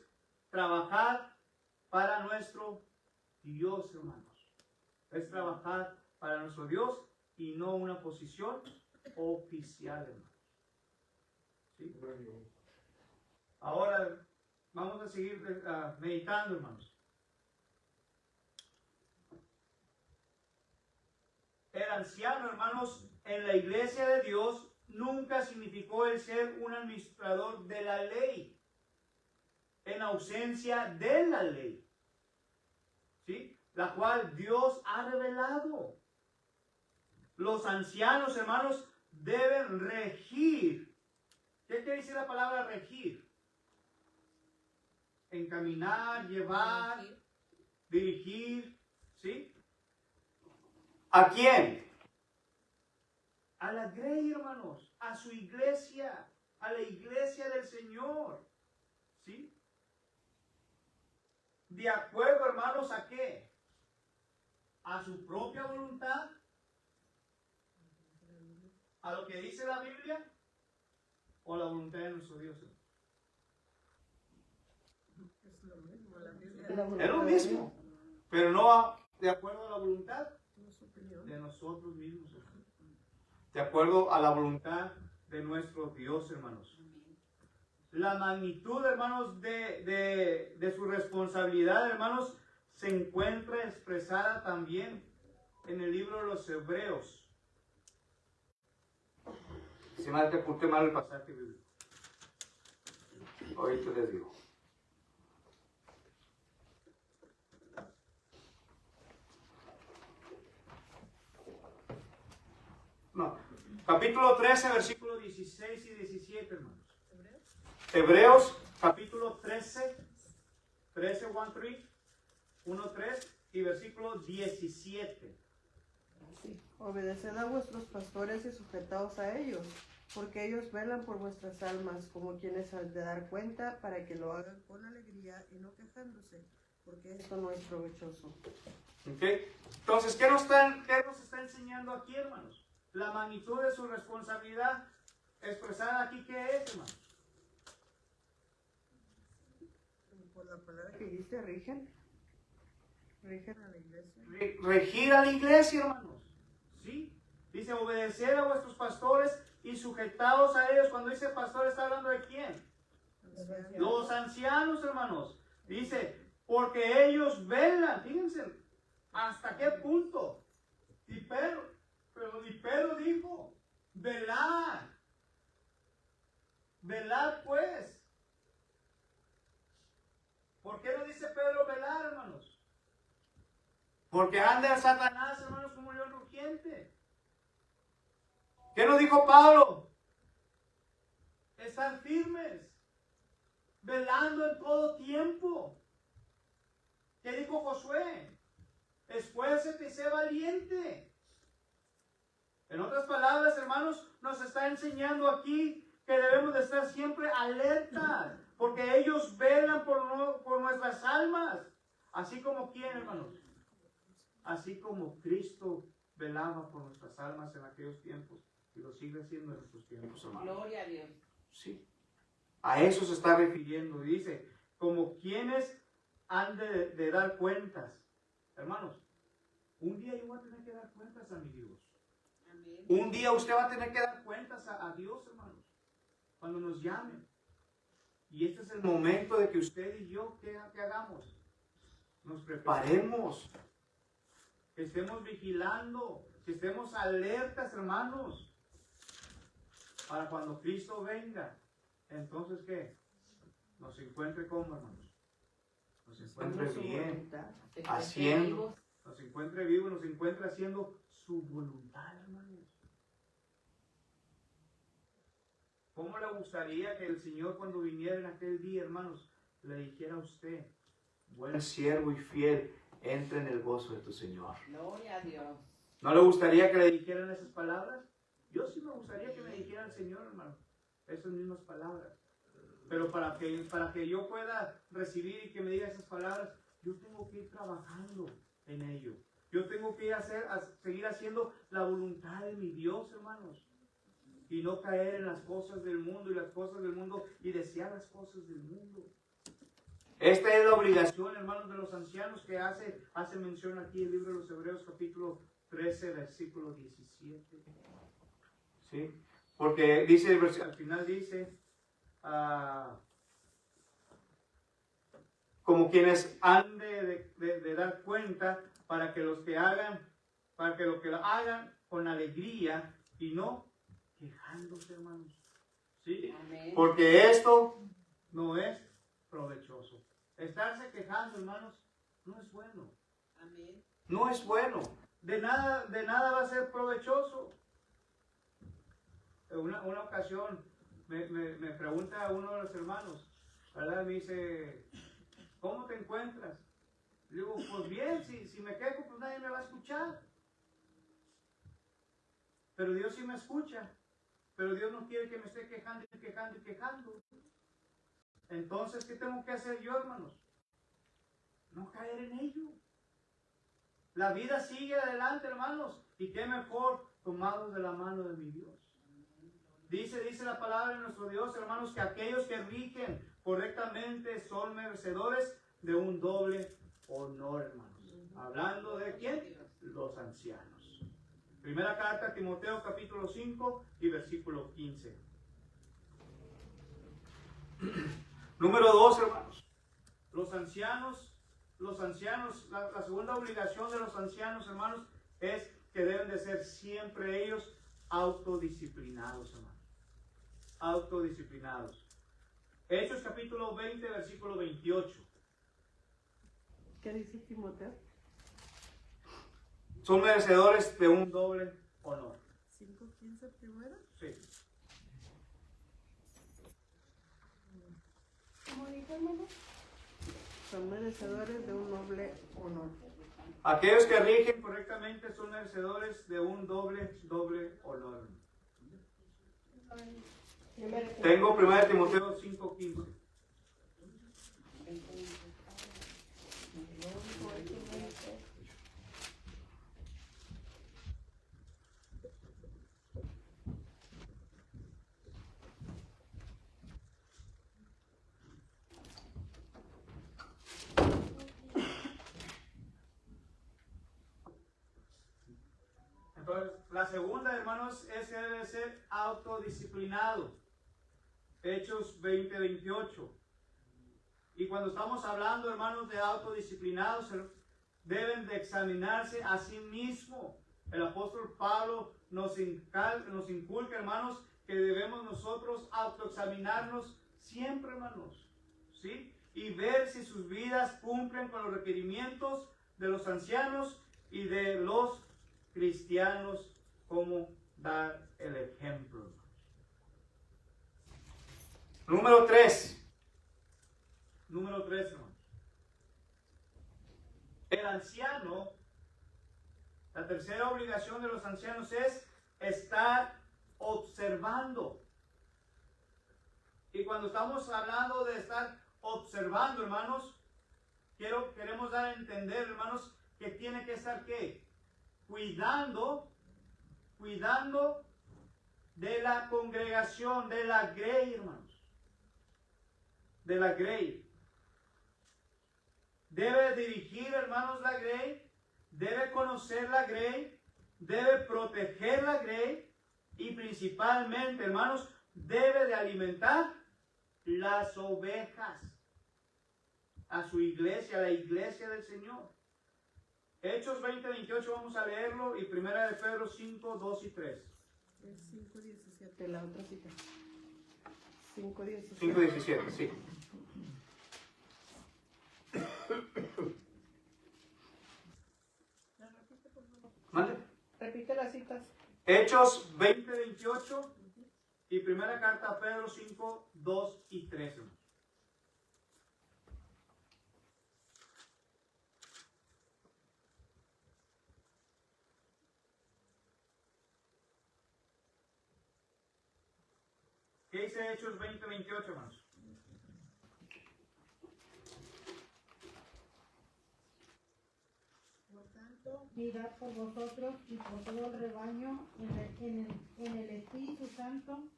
Speaker 1: trabajar para nuestro Dios, hermanos. Es trabajar para nuestro Dios y no una posición oficial, hermanos. ¿Sí? Ahora vamos a seguir meditando, hermanos. El anciano, hermanos, en la iglesia de Dios nunca significó el ser un administrador de la ley, en ausencia de la ley, ¿sí? La cual Dios ha revelado. Los ancianos, hermanos, deben regir. ¿Qué quiere decir la palabra regir? Encaminar, llevar, dirigir, ¿sí? ¿A quién? A la Grey, hermanos, a su iglesia, a la iglesia del Señor, ¿sí? ¿De acuerdo, hermanos, a qué? ¿A su propia voluntad? ¿A lo que dice la Biblia? ¿O a la voluntad de nuestro Dios? Es lo mismo, pero no de acuerdo a la voluntad de nosotros mismos, hermanos. De acuerdo a la voluntad de nuestro Dios, hermanos. La magnitud, hermanos, de su responsabilidad, hermanos, se encuentra expresada también en el libro de los Hebreos. Si mal te apunté mal el pasaje bíblico. Ahorita les digo. No. Capítulo 13, versículos 16 y 17, hermanos. Hebreos, capítulo 13, 1, 3 y versículo 17.
Speaker 2: Obedeced a vuestros pastores y sujetaos a ellos, porque ellos velan por vuestras almas, como quienes han de dar cuenta, para que lo hagan con alegría y no quejándose, porque esto no es provechoso.
Speaker 1: Okay. Entonces, ¿qué nos está enseñando aquí, hermanos? La magnitud de su responsabilidad expresada aquí, ¿qué es, hermanos?
Speaker 2: Por la palabra que dice, rigen a la iglesia.
Speaker 1: Regir a la iglesia, hermanos. ¿Sí? Dice, obedecer a vuestros pastores y sujetados a ellos. Cuando dice pastor, ¿está hablando de quién? Los ancianos, hermanos. Dice, porque ellos velan. Fíjense, ¿hasta qué punto? Y Pedro dijo, velad. Velad pues. ¿Por qué no dice Pedro velar, hermanos? Porque anda el Satanás, hermanos, como león rugiente. ¿Qué nos dijo Pablo? Estar firmes, velando en todo tiempo. ¿Qué dijo Josué? Esfuérzate y sé valiente. En otras palabras, hermanos, nos está enseñando aquí que debemos de estar siempre alertas, porque ellos velan por nuestras almas. Así como ¿quién, hermanos? Así como Cristo velaba por nuestras almas en aquellos tiempos y lo sigue haciendo en nuestros tiempos, hermanos.
Speaker 3: Gloria a Dios.
Speaker 1: Sí. A eso se está refiriendo. Dice, como quienes han de dar cuentas. Hermanos, un día yo voy a tener que dar cuentas a mi Dios.
Speaker 3: Amén.
Speaker 1: Un día usted va a tener que dar cuentas a Dios, hermanos, cuando nos llamen. Y este es el momento de que usted y yo, ¿qué hagamos? Nos preparemos, que estemos vigilando, que estemos alertas, hermanos, para cuando Cristo venga. Entonces, ¿qué? Nos encuentre como, hermanos. Nos encuentre bien, haciendo. Nos encuentre vivo, nos encuentre haciendo su voluntad, hermanos. ¿Cómo le gustaría que el Señor, cuando viniera en aquel día, hermanos, le dijera a usted, buen siervo y fiel, entra en el gozo de tu Señor?
Speaker 3: Gloria a Dios.
Speaker 1: ¿No le gustaría que le dijeran esas palabras? Yo sí me gustaría que me dijera el Señor, hermano, esas mismas palabras. Pero para que yo pueda recibir y que me diga esas palabras, yo tengo que ir trabajando en ello. Yo tengo que seguir haciendo la voluntad de mi Dios, hermanos. Y no caer en las cosas del mundo y desear las cosas del mundo. Esta es la obligación, hermanos, de los ancianos que hace mención aquí el libro de los Hebreos, capítulo 13, versículo 17. ¿Sí? Porque dice, al final dice, como quienes han de dar cuenta para que lo que hagan con alegría y no quejándose, hermanos. ¿Sí?
Speaker 3: Amén.
Speaker 1: Porque esto no es provechoso. Estarse quejando, hermanos, no es bueno.
Speaker 3: Amén.
Speaker 1: No es bueno. De nada va a ser provechoso. En una ocasión me pregunta uno de los hermanos, ¿verdad? Me dice, ¿cómo te encuentras? Le digo, pues va a escuchar. Pero Dios sí me escucha. Pero Dios no quiere que me esté quejando y quejando y quejando. Entonces, ¿qué tengo que hacer yo, hermanos? No caer en ello. La vida sigue adelante, hermanos. Y qué mejor tomados de la mano de mi Dios. Dice la palabra de nuestro Dios, hermanos, que aquellos que rigen correctamente son merecedores de un doble honor, hermanos. ¿Hablando de quién? Los ancianos. Primera carta a Timoteo, capítulo 5 y versículo 15. Número 2, hermanos. Los ancianos, la segunda obligación de los ancianos, hermanos, es que deben de ser siempre ellos autodisciplinados, hermanos. Autodisciplinados. Hechos capítulo 20, versículo 28.
Speaker 2: ¿Qué dice Timoteo?
Speaker 1: Son merecedores de un doble honor.
Speaker 2: 5:15 primero.
Speaker 1: Sí.
Speaker 2: ¿Cómo dijo, hermano? Son merecedores de un doble honor.
Speaker 1: Aquellos que rigen correctamente son merecedores de un doble honor. Tengo 1 Timoteo 5:15. Entonces, la segunda, hermanos, es que debe ser autodisciplinado. Hechos 20:28. Y cuando estamos hablando, hermanos, de autodisciplinados, deben de examinarse a sí mismos. El apóstol Pablo nos inculca, hermanos, que debemos nosotros autoexaminarnos siempre, hermanos, ¿sí? Y ver si sus vidas cumplen con los requerimientos de los ancianos y de los cristianos, como dar el ejemplo. Número 3, hermanos. El anciano, la tercera obligación de los ancianos es estar observando. Y cuando estamos hablando de estar observando, hermanos, queremos dar a entender, hermanos, que tiene que estar ¿qué? Cuidando de la congregación, de la grey, hermanos. De la grey. Debe dirigir, hermanos, la grey. Debe conocer la grey. Debe proteger la grey. Y principalmente, hermanos, debe de alimentar las ovejas a su iglesia, a la iglesia del Señor. Hechos 20:28 vamos a leerlo y 1 de Pedro 5, 2 y 3.
Speaker 2: 5:17, la otra cita. 5:17.
Speaker 1: 5:17, sí. ¿Mande?
Speaker 2: Repite las citas.
Speaker 1: Hechos 20:28 y primera carta a Pedro 5, 2 y 3. ¿Qué dice Hechos 20:28, hermanos?
Speaker 5: Por tanto, mirad por vosotros y por todo el rebaño en el Espíritu Santo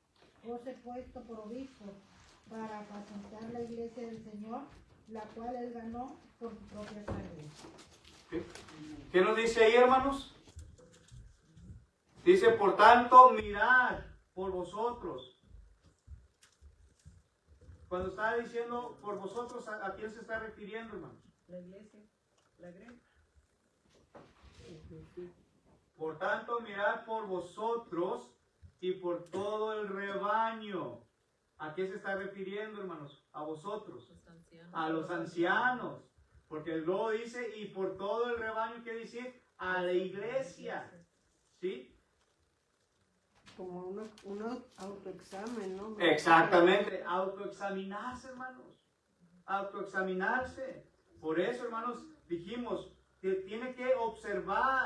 Speaker 5: os he puesto por obispos para apacentar la iglesia del Señor, la cual él ganó por su propia sangre.
Speaker 1: ¿Sí? ¿Qué nos dice ahí, hermanos? Dice, por tanto, mirad por vosotros. Cuando está diciendo por vosotros, ¿a quién se está refiriendo, hermanos?
Speaker 2: La iglesia, la grey.
Speaker 1: Por tanto, mirad por vosotros y por todo el rebaño. ¿A qué se está refiriendo, hermanos? A vosotros. A los ancianos. Porque luego dice, y por todo el rebaño, ¿qué dice? A la iglesia. ¿Sí?
Speaker 2: Como un autoexamen, ¿no?
Speaker 1: Exactamente, autoexaminarse, hermanos. Autoexaminarse. Por eso, hermanos, dijimos que tiene que observar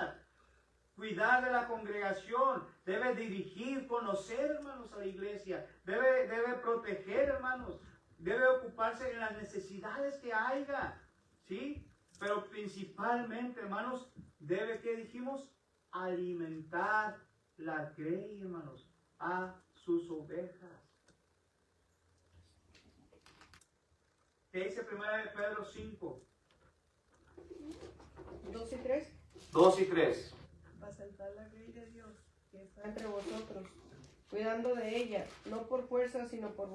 Speaker 1: cuidar de la congregación, debe dirigir, conocer, hermanos, a la iglesia, debe proteger, hermanos, debe ocuparse de las necesidades que haya, ¿sí? Pero principalmente, hermanos, debe, ¿qué dijimos? Alimentar la grey, hermanos, a sus ovejas. ¿Qué dice 1 Pedro 5?
Speaker 2: 2 y 3.
Speaker 1: 2 y 3.
Speaker 2: Apacentar la grey de Dios que está entre vosotros, cuidando de ella, no por fuerza, sino por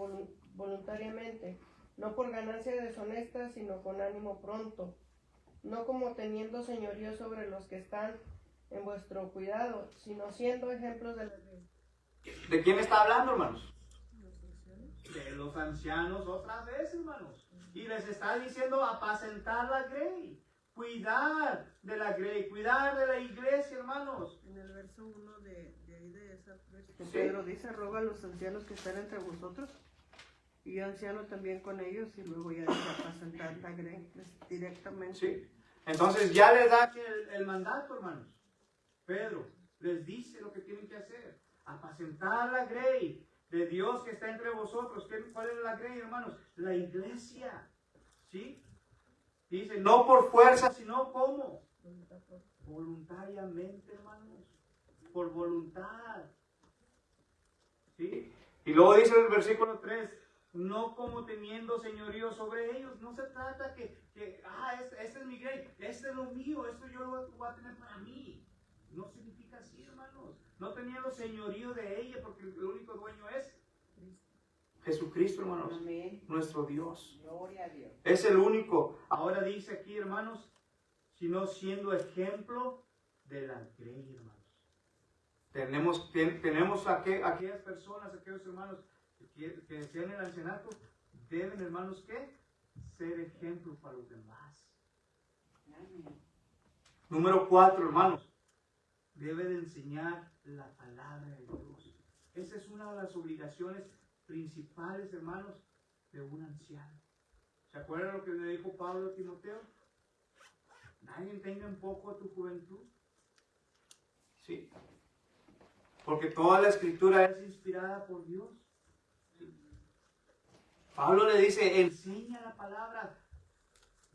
Speaker 2: voluntariamente, no por ganancia deshonesta, sino con ánimo pronto, no como teniendo señorío sobre los que están en vuestro cuidado, sino siendo ejemplos de la grey.
Speaker 1: ¿De quién está hablando, hermanos? De los ancianos otra vez, hermanos. Y les está diciendo apacentar la grey, cuidar de la grey, cuidar de la iglesia, hermanos.
Speaker 2: En el verso 1 de ahí de esa versión,
Speaker 1: Sí.
Speaker 2: Pedro dice, roga a los ancianos que están entre vosotros, y yo anciano también con ellos, y luego ya dice apacentar la grey, directamente.
Speaker 1: Sí. Entonces ya les da aquí el mandato, hermanos. Pedro les dice lo que tienen que hacer. Apacentar la grey de Dios que está entre vosotros. ¿Cuál es la grey, hermanos? La iglesia. ¿Sí? Dice, no por fuerza, sino ¿cómo? Voluntariamente, hermanos. Por voluntad. ¿Sí? Y luego dice en el versículo 3, no como teniendo señorío sobre ellos. No se trata este es mi grey, este es lo mío, esto yo lo voy a tener para mí. No significa así, hermanos. No teniendo señorío de ella, porque el único dueño es Jesucristo, hermanos.
Speaker 3: Amén.
Speaker 1: Nuestro Dios.
Speaker 3: Gloria a Dios.
Speaker 1: Es el único. Ahora dice aquí, hermanos, sino siendo ejemplo de la grey, hermanos. Tenemos aquellas personas, aquellos hermanos que desean el ancianato, deben, hermanos, ¿qué? Ser ejemplo para los demás.
Speaker 3: Amén.
Speaker 1: Número 4, hermanos. Debe de enseñar la palabra de Dios. Esa es una de las obligaciones principales, hermanos, de un anciano. ¿Se acuerdan lo que le dijo Pablo a Timoteo? Nadie tenga en poco a tu juventud. Sí. Porque toda la escritura es inspirada por Dios. Sí. Pablo le dice, enseña la palabra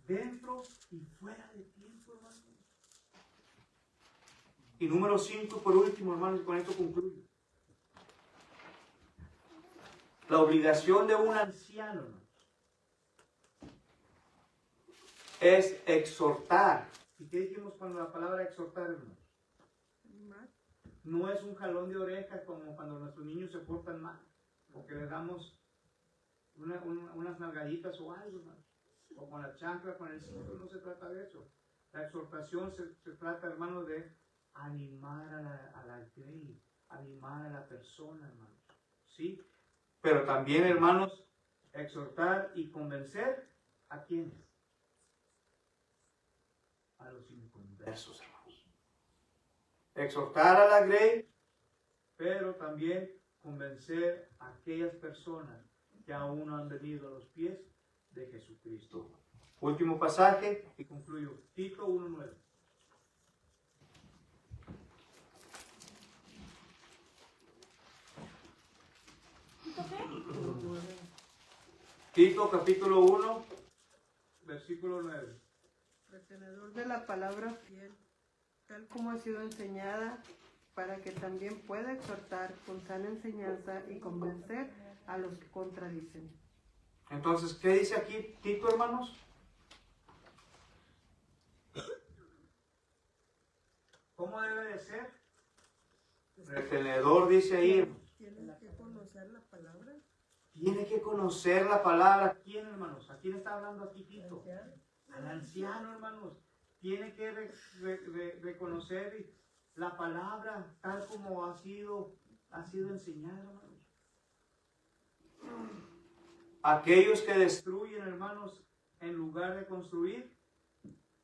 Speaker 1: dentro y fuera de tiempo, hermanos. Y número 5, por último, hermanos, con esto concluyo. La obligación de un anciano, hermanos, es exhortar. ¿Y qué dijimos cuando la palabra exhortar, hermanos? No es un jalón de orejas como cuando nuestros niños se portan mal, o que les damos unas nalgaditas o algo, hermanos. O con la chancla, con el cinto, no se trata de eso. La exhortación se trata, hermanos, de animar a la grey, animar a la persona, hermanos. ¿Sí? Pero también, hermanos, exhortar y convencer a quiénes? A los inconversos, hermanos. Exhortar a la grey, pero también convencer a aquellas personas que aún no han venido a los pies de Jesucristo. Último pasaje y concluyo. Tito 1:9. Tito capítulo 1, versículo 9.
Speaker 2: Retenedor de la palabra fiel, tal como ha sido enseñada, para que también pueda exhortar con sana enseñanza y convencer a los que contradicen.
Speaker 1: Entonces, ¿qué dice aquí Tito, hermanos? ¿Cómo debe de ser? Retenedor, dice ahí.
Speaker 2: Tienes que conocer la palabra.
Speaker 1: Tiene que conocer la palabra. ¿Quién, hermanos? ¿A quién está hablando aquí Tito? Al anciano, hermanos. Tiene que reconocer la palabra tal como ha sido enseñada, hermanos. Aquellos que destruyen, hermanos, en lugar de construir,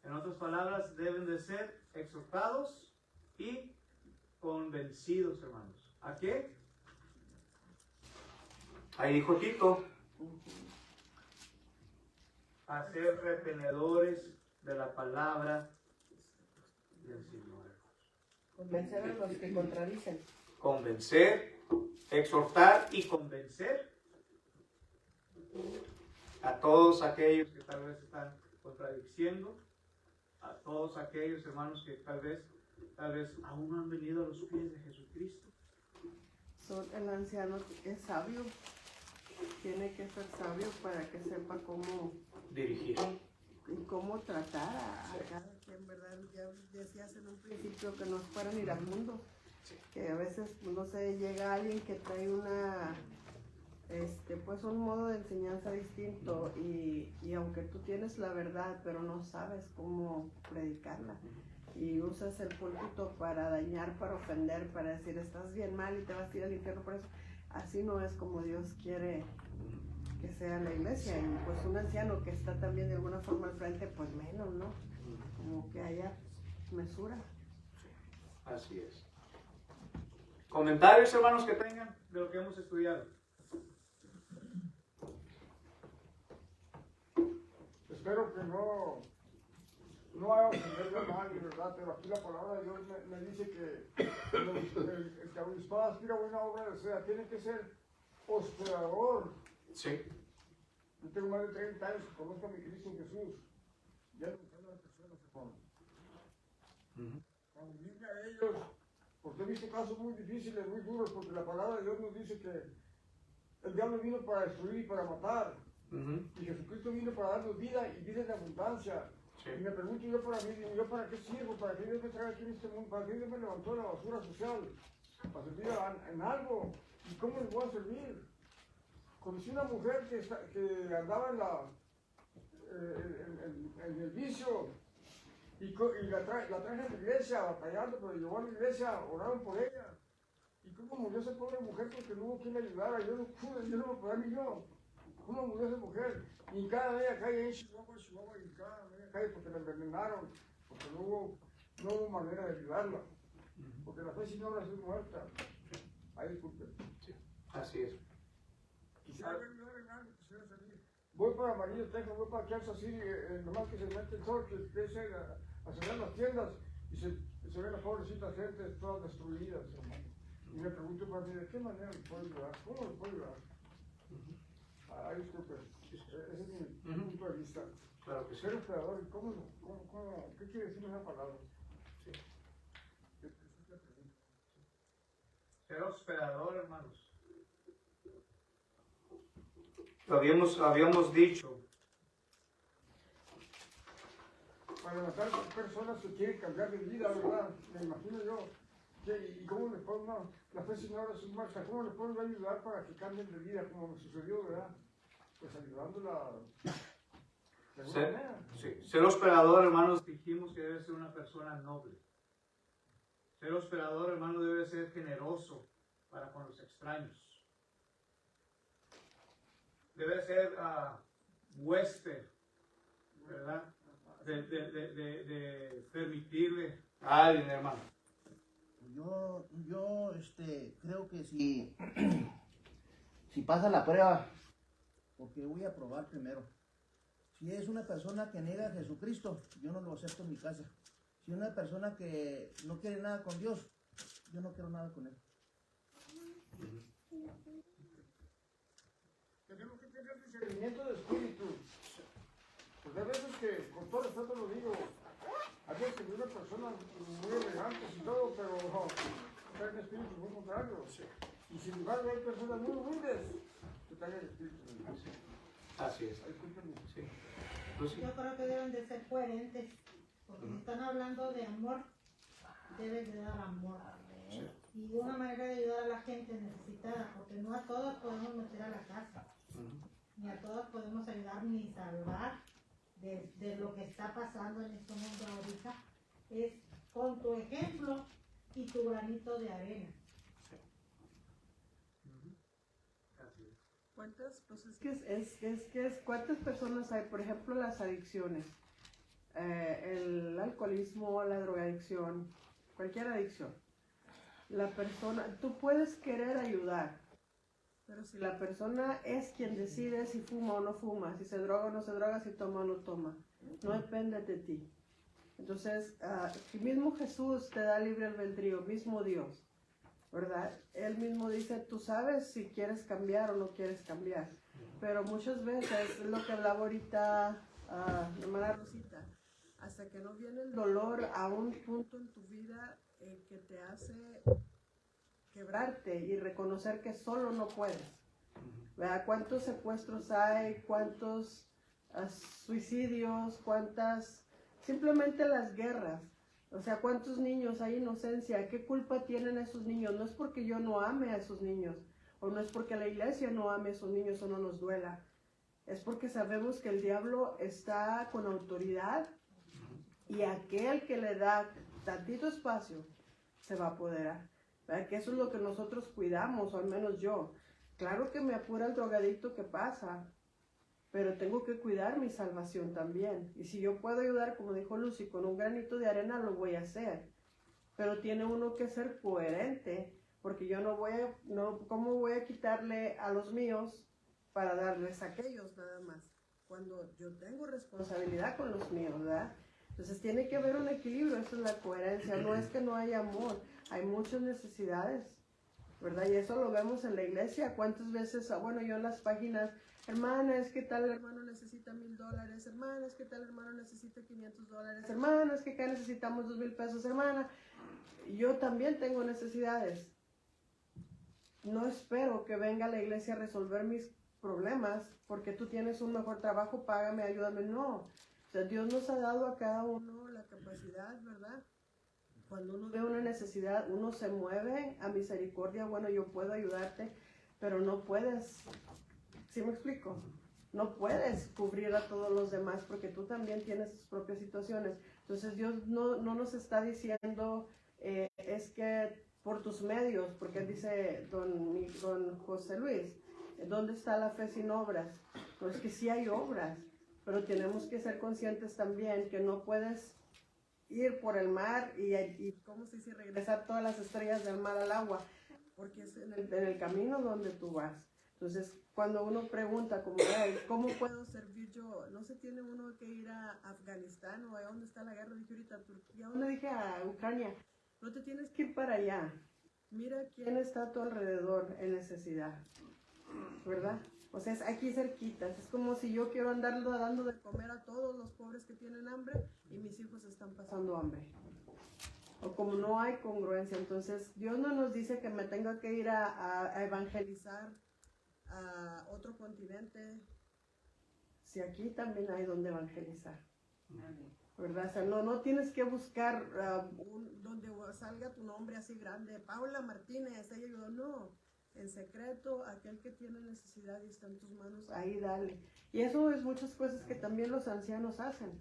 Speaker 1: en otras palabras, deben de ser exhortados y convencidos, hermanos. ¿A qué? Ahí dijo Tito, a ser retenedores de la palabra del Señor.
Speaker 2: Convencer a los que contradicen.
Speaker 1: Convencer, exhortar y convencer a todos aquellos que tal vez están contradiciendo, a todos aquellos hermanos que tal vez aún no han venido a los pies de Jesucristo.
Speaker 2: El anciano es sabio, tiene que ser sabio para que sepa cómo
Speaker 1: Dirigir.
Speaker 2: y cómo tratar a cada quien, ¿verdad? Ya decías en un principio que no fueran iracundos, que a veces, no sé, llega alguien que trae pues un modo de enseñanza distinto y aunque tú tienes la verdad, pero no sabes cómo predicarla y usas el púlpito para dañar, para ofender, para decir estás bien mal y te vas a ir al infierno por eso, así no es como Dios quiere que sea la iglesia. Y pues un anciano que está también de alguna forma al frente, pues menos, ¿no? Como que haya mesura.
Speaker 1: Así es. ¿Comentarios, hermanos, que tengan de lo que hemos estudiado?
Speaker 6: Espero que no haya ofendido a nadie, ¿verdad? Pero aquí la palabra de Dios me dice que el que obispado aspira a buena obra desea, tiene que ser hospedador.
Speaker 1: Sí.
Speaker 6: Yo tengo más de 30 años que conozco a mi Cristo Jesús. Ya no sé las personas, hermano. Cuando vine a ellos, porque he visto casos muy difíciles, muy duros, porque la palabra de Dios nos dice que el diablo vino para destruir y para matar. Y Jesucristo vino para darnos vida y vida en abundancia.
Speaker 1: Sí.
Speaker 6: Y me pregunto yo para mí, yo para qué sirvo, para qué Dios me trae aquí en este mundo, para qué Dios me levantó de la basura social, para servir en algo. ¿Y cómo les voy a servir? Conocí una mujer que andaba en el vicio y la traje a la iglesia batallando, pero llegó a la iglesia, oraron por ella. ¿Y cómo murió esa pobre mujer? Porque no hubo quien la ayudara, yo no me podía ni yo. ¿Cómo murió esa mujer? Y en cada media calle en Chihuahua, y en cada media calle porque la envenenaron, porque no hubo manera de ayudarla. Porque la fe sin obras es muerta. Ahí disculpe.
Speaker 1: Sí. Así es.
Speaker 6: Quisiera ayudar en algo, quisiera salir. Voy para Amarillo, Texas, voy para Kansas City, nomás que se mete el sol, que empiece a cerrar las tiendas y se ven las pobrecitas gentes todas destruidas, hermano. Y me pregunto para mí, ¿de qué manera me puedo ayudar? ¿Cómo me puedo ayudar? Ahí disculpe, ese es mi punto de vista.
Speaker 1: Claro que sí.
Speaker 6: Ser hospedador, ¿qué quiere decir esa palabra?
Speaker 1: Sí. Ser hospedador, hermanos. Habíamos dicho.
Speaker 6: Para levantar personas que quieren cambiar de vida, ¿verdad? Me imagino yo. ¿Y cómo les puedo, la fe sin obras es marcha, cómo les puedo ayudar para que cambien de vida, como me sucedió, ¿verdad? Pues ayudándola de alguna manera.
Speaker 1: Sí. Ser hospedador, hermanos, dijimos que debe ser una persona noble. Ser hospedador, hermano, debe ser generoso para con los extraños. Debe ser huésped, ¿verdad? De permitirle a alguien, hermano.
Speaker 7: Yo creo que si pasa la prueba, porque voy a probar primero. Si es una persona que niega a Jesucristo, yo no lo acepto en mi casa. Si es una persona que no quiere nada con Dios, yo no quiero nada con él.
Speaker 6: Tenemos que tener discernimiento de espíritu. Porque a veces que, con todo respeto lo digo, a veces que una persona muy elegante y todo, pero no, traen espíritus muy contrarios. Y sin embargo hay personas muy humildes que traen espíritus.
Speaker 1: Así es. Sí. Pues sí.
Speaker 5: Yo creo que deben de ser coherentes, porque si están hablando de amor, deben de dar amor.
Speaker 1: Sí.
Speaker 5: Y una manera de ayudar a la gente necesitada, porque no a todos podemos meter a la casa, ni a todos podemos ayudar ni salvar de lo que está pasando en este mundo ahorita, es con tu ejemplo y tu granito de arena.
Speaker 2: ¿Cuántas? Pues ¿cuántas personas hay? Por ejemplo, las adicciones, el alcoholismo, la drogadicción, cualquier adicción. La persona, tú puedes querer ayudar, pero si la persona es quien decide si fuma o no fuma, si se droga o no se droga, si toma o no toma, no depende de ti. Entonces Entonces, el mismo Jesús te da libre albedrío, mismo Dios, ¿verdad? Él mismo dice, tú sabes si quieres cambiar o no quieres cambiar. Pero muchas veces, es lo que hablaba ahorita hermana Rosita, hasta que no viene el dolor a un punto en tu vida que te hace quebrarte y reconocer que solo no puedes. ¿Verdad? ¿Cuántos secuestros hay? ¿Cuántos suicidios? ¿Cuántas? Simplemente las guerras. O sea, ¿cuántos niños hay inocencia? ¿Qué culpa tienen esos niños? No es porque yo no ame a esos niños, o no es porque la iglesia no ame a esos niños o no nos duela. Es porque sabemos que el diablo está con autoridad y aquel que le da tantito espacio se va a apoderar. ¿Verdad? Que eso es lo que nosotros cuidamos, o al menos yo. Claro que me apura el drogadicto que pasa, pero tengo que cuidar mi salvación también. Y si yo puedo ayudar, como dijo Lucy, con un granito de arena, lo voy a hacer. Pero tiene uno que ser coherente, porque yo ¿cómo voy a quitarle a los míos para darles a aquellos nada más? Cuando yo tengo responsabilidad con los míos, ¿verdad? Entonces tiene que haber un equilibrio, eso es la coherencia. No es que no haya amor, hay muchas necesidades, ¿verdad? Y eso lo vemos en la iglesia. ¿Cuántas veces, bueno, yo en las páginas, hermana, es que tal hermano necesita $1,000, hermana, es que tal hermano necesita $500, hermana, es que acá necesitamos $2,000, hermana. Yo también tengo necesidades. No espero que venga la iglesia a resolver mis problemas porque tú tienes un mejor trabajo, págame, ayúdame. No. O sea, Dios nos ha dado a cada uno la capacidad, ¿verdad? Cuando uno ve una necesidad, uno se mueve a misericordia. Bueno, yo puedo ayudarte, pero no puedes. ¿Sí me explico? No puedes cubrir a todos los demás porque tú también tienes tus propias situaciones. Entonces Dios no nos está diciendo, es que por tus medios, porque dice don José Luis, ¿dónde está la fe sin obras? Pues que sí hay obras, pero tenemos que ser conscientes también que no puedes ir por el mar y ¿cómo se dice? Regresar todas las estrellas del mar al agua, porque es en el camino donde tú vas. Entonces, cuando uno pregunta, como, ¿cómo puedo servir yo? No se tiene uno que ir a Afganistán o a dónde está la guerra, dije ahorita, Turquía, ¿dónde dije? A Ucrania. No te tienes que ir para allá. Mira quién está a tu alrededor en necesidad, ¿verdad? O sea, es aquí cerquita. Es como si yo quiero andar dando de comer a todos los pobres que tienen hambre y mis hijos están pasando hambre. O como no hay congruencia. Entonces, Dios no nos dice que me tenga que ir a evangelizar a otro continente, si aquí también hay donde evangelizar, ¿verdad? O sea, no tienes que buscar donde salga tu nombre así grande, Paula Martínez, ella ayudó, no, en secreto, aquel que tiene necesidad y está en tus manos, ahí dale. Y eso es muchas cosas que también los ancianos hacen,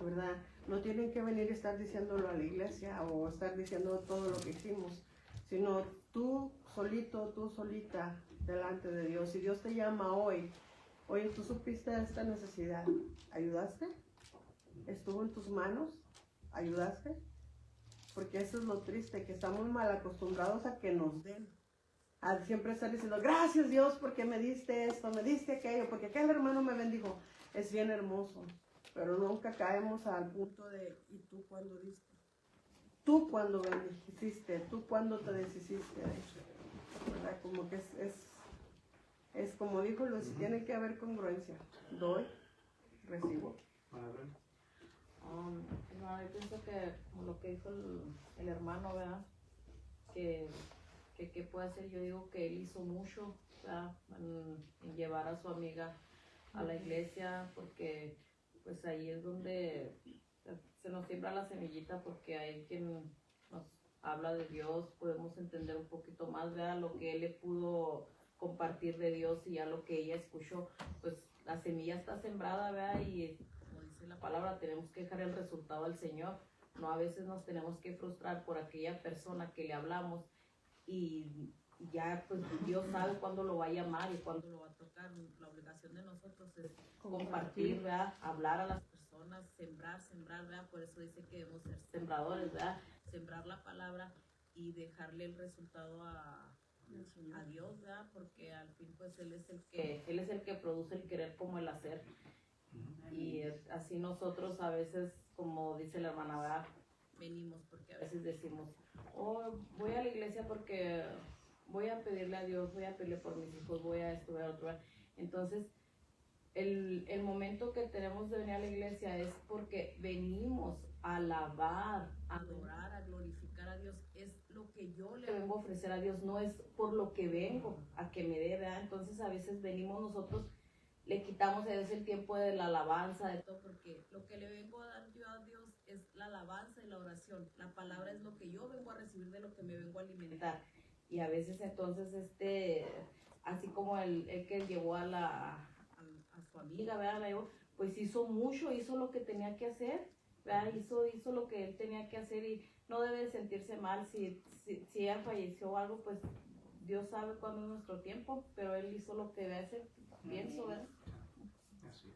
Speaker 2: ¿verdad? No tienen que venir y estar diciéndolo a la iglesia o estar diciendo todo lo que hicimos, sino tú solito, tú solita, delante de Dios. Si Dios te llama hoy, oye, tú supiste de esta necesidad, ¿ayudaste? ¿Estuvo en tus manos? ¿Ayudaste? Porque eso es lo triste, que estamos mal acostumbrados a que nos den. A siempre estar diciendo, gracias Dios porque me diste esto, me diste aquello, porque aquel hermano me bendijo. Es bien hermoso, pero nunca caemos al punto de, ¿y tú cuándo diste? ¿Tú cuándo bendijiste? ¿Tú cuándo te deshiciste de eso? ¿Verdad? Como que es como dijo Luis, tiene que haber congruencia. Doy, recibo.
Speaker 4: No, yo pienso que como lo que dijo el hermano, ¿verdad? Que qué puede hacer. Yo digo que él hizo mucho, ¿verdad? En llevar a su amiga a la iglesia, porque pues ahí es donde se nos siembra la semillita, porque hay quien nos habla de Dios, podemos entender un poquito más, ¿verdad? Lo que él le pudo compartir de Dios y ya lo que ella escuchó, pues la semilla está sembrada, ¿verdad? Y como dice la palabra, tenemos que dejar el resultado al Señor. No, a veces nos tenemos que frustrar por aquella persona que le hablamos y ya pues Dios sabe cuándo lo va a llamar y cuándo lo va a tocar. La obligación de nosotros es compartir, ¿verdad? Hablar a las personas, sembrar, ¿verdad? Por eso dice que debemos ser sembradores, ¿verdad? Sembrar la palabra y dejarle el resultado a Dios, ¿verdad? Porque al fin pues Él es el que produce el querer como el hacer. Y así nosotros a veces, como dice la hermana, ¿verdad? Venimos porque a veces decimos, oh, voy a la iglesia porque voy a pedirle a Dios, voy a pedirle por mis hijos, voy a esto, voy a otro. Entonces, el momento que tenemos de venir a la iglesia es porque venimos a alabar, a adorar, a glorificar a Dios. Es lo que yo le vengo a ofrecer a Dios, no es por lo que vengo a que me dé, ¿verdad? Entonces a veces venimos nosotros, le quitamos a Dios el tiempo de la alabanza, de todo, porque lo que le vengo a dar yo a Dios es la alabanza y la oración. La palabra es lo que yo vengo a recibir, de lo que me vengo a alimentar. Y a veces entonces, así como el que llevó a su amiga, ¿verdad? Pues hizo mucho, hizo lo que tenía que hacer, ¿verdad? Hizo lo que él tenía que hacer y no debe sentirse mal si ella falleció o algo, pues Dios sabe cuándo es nuestro tiempo, pero él hizo lo que debe hacer, pienso, ¿verdad?
Speaker 1: Así.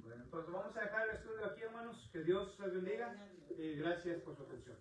Speaker 1: Bueno, entonces vamos a dejar el estudio aquí, hermanos. Que Dios les bendiga y gracias por su atención.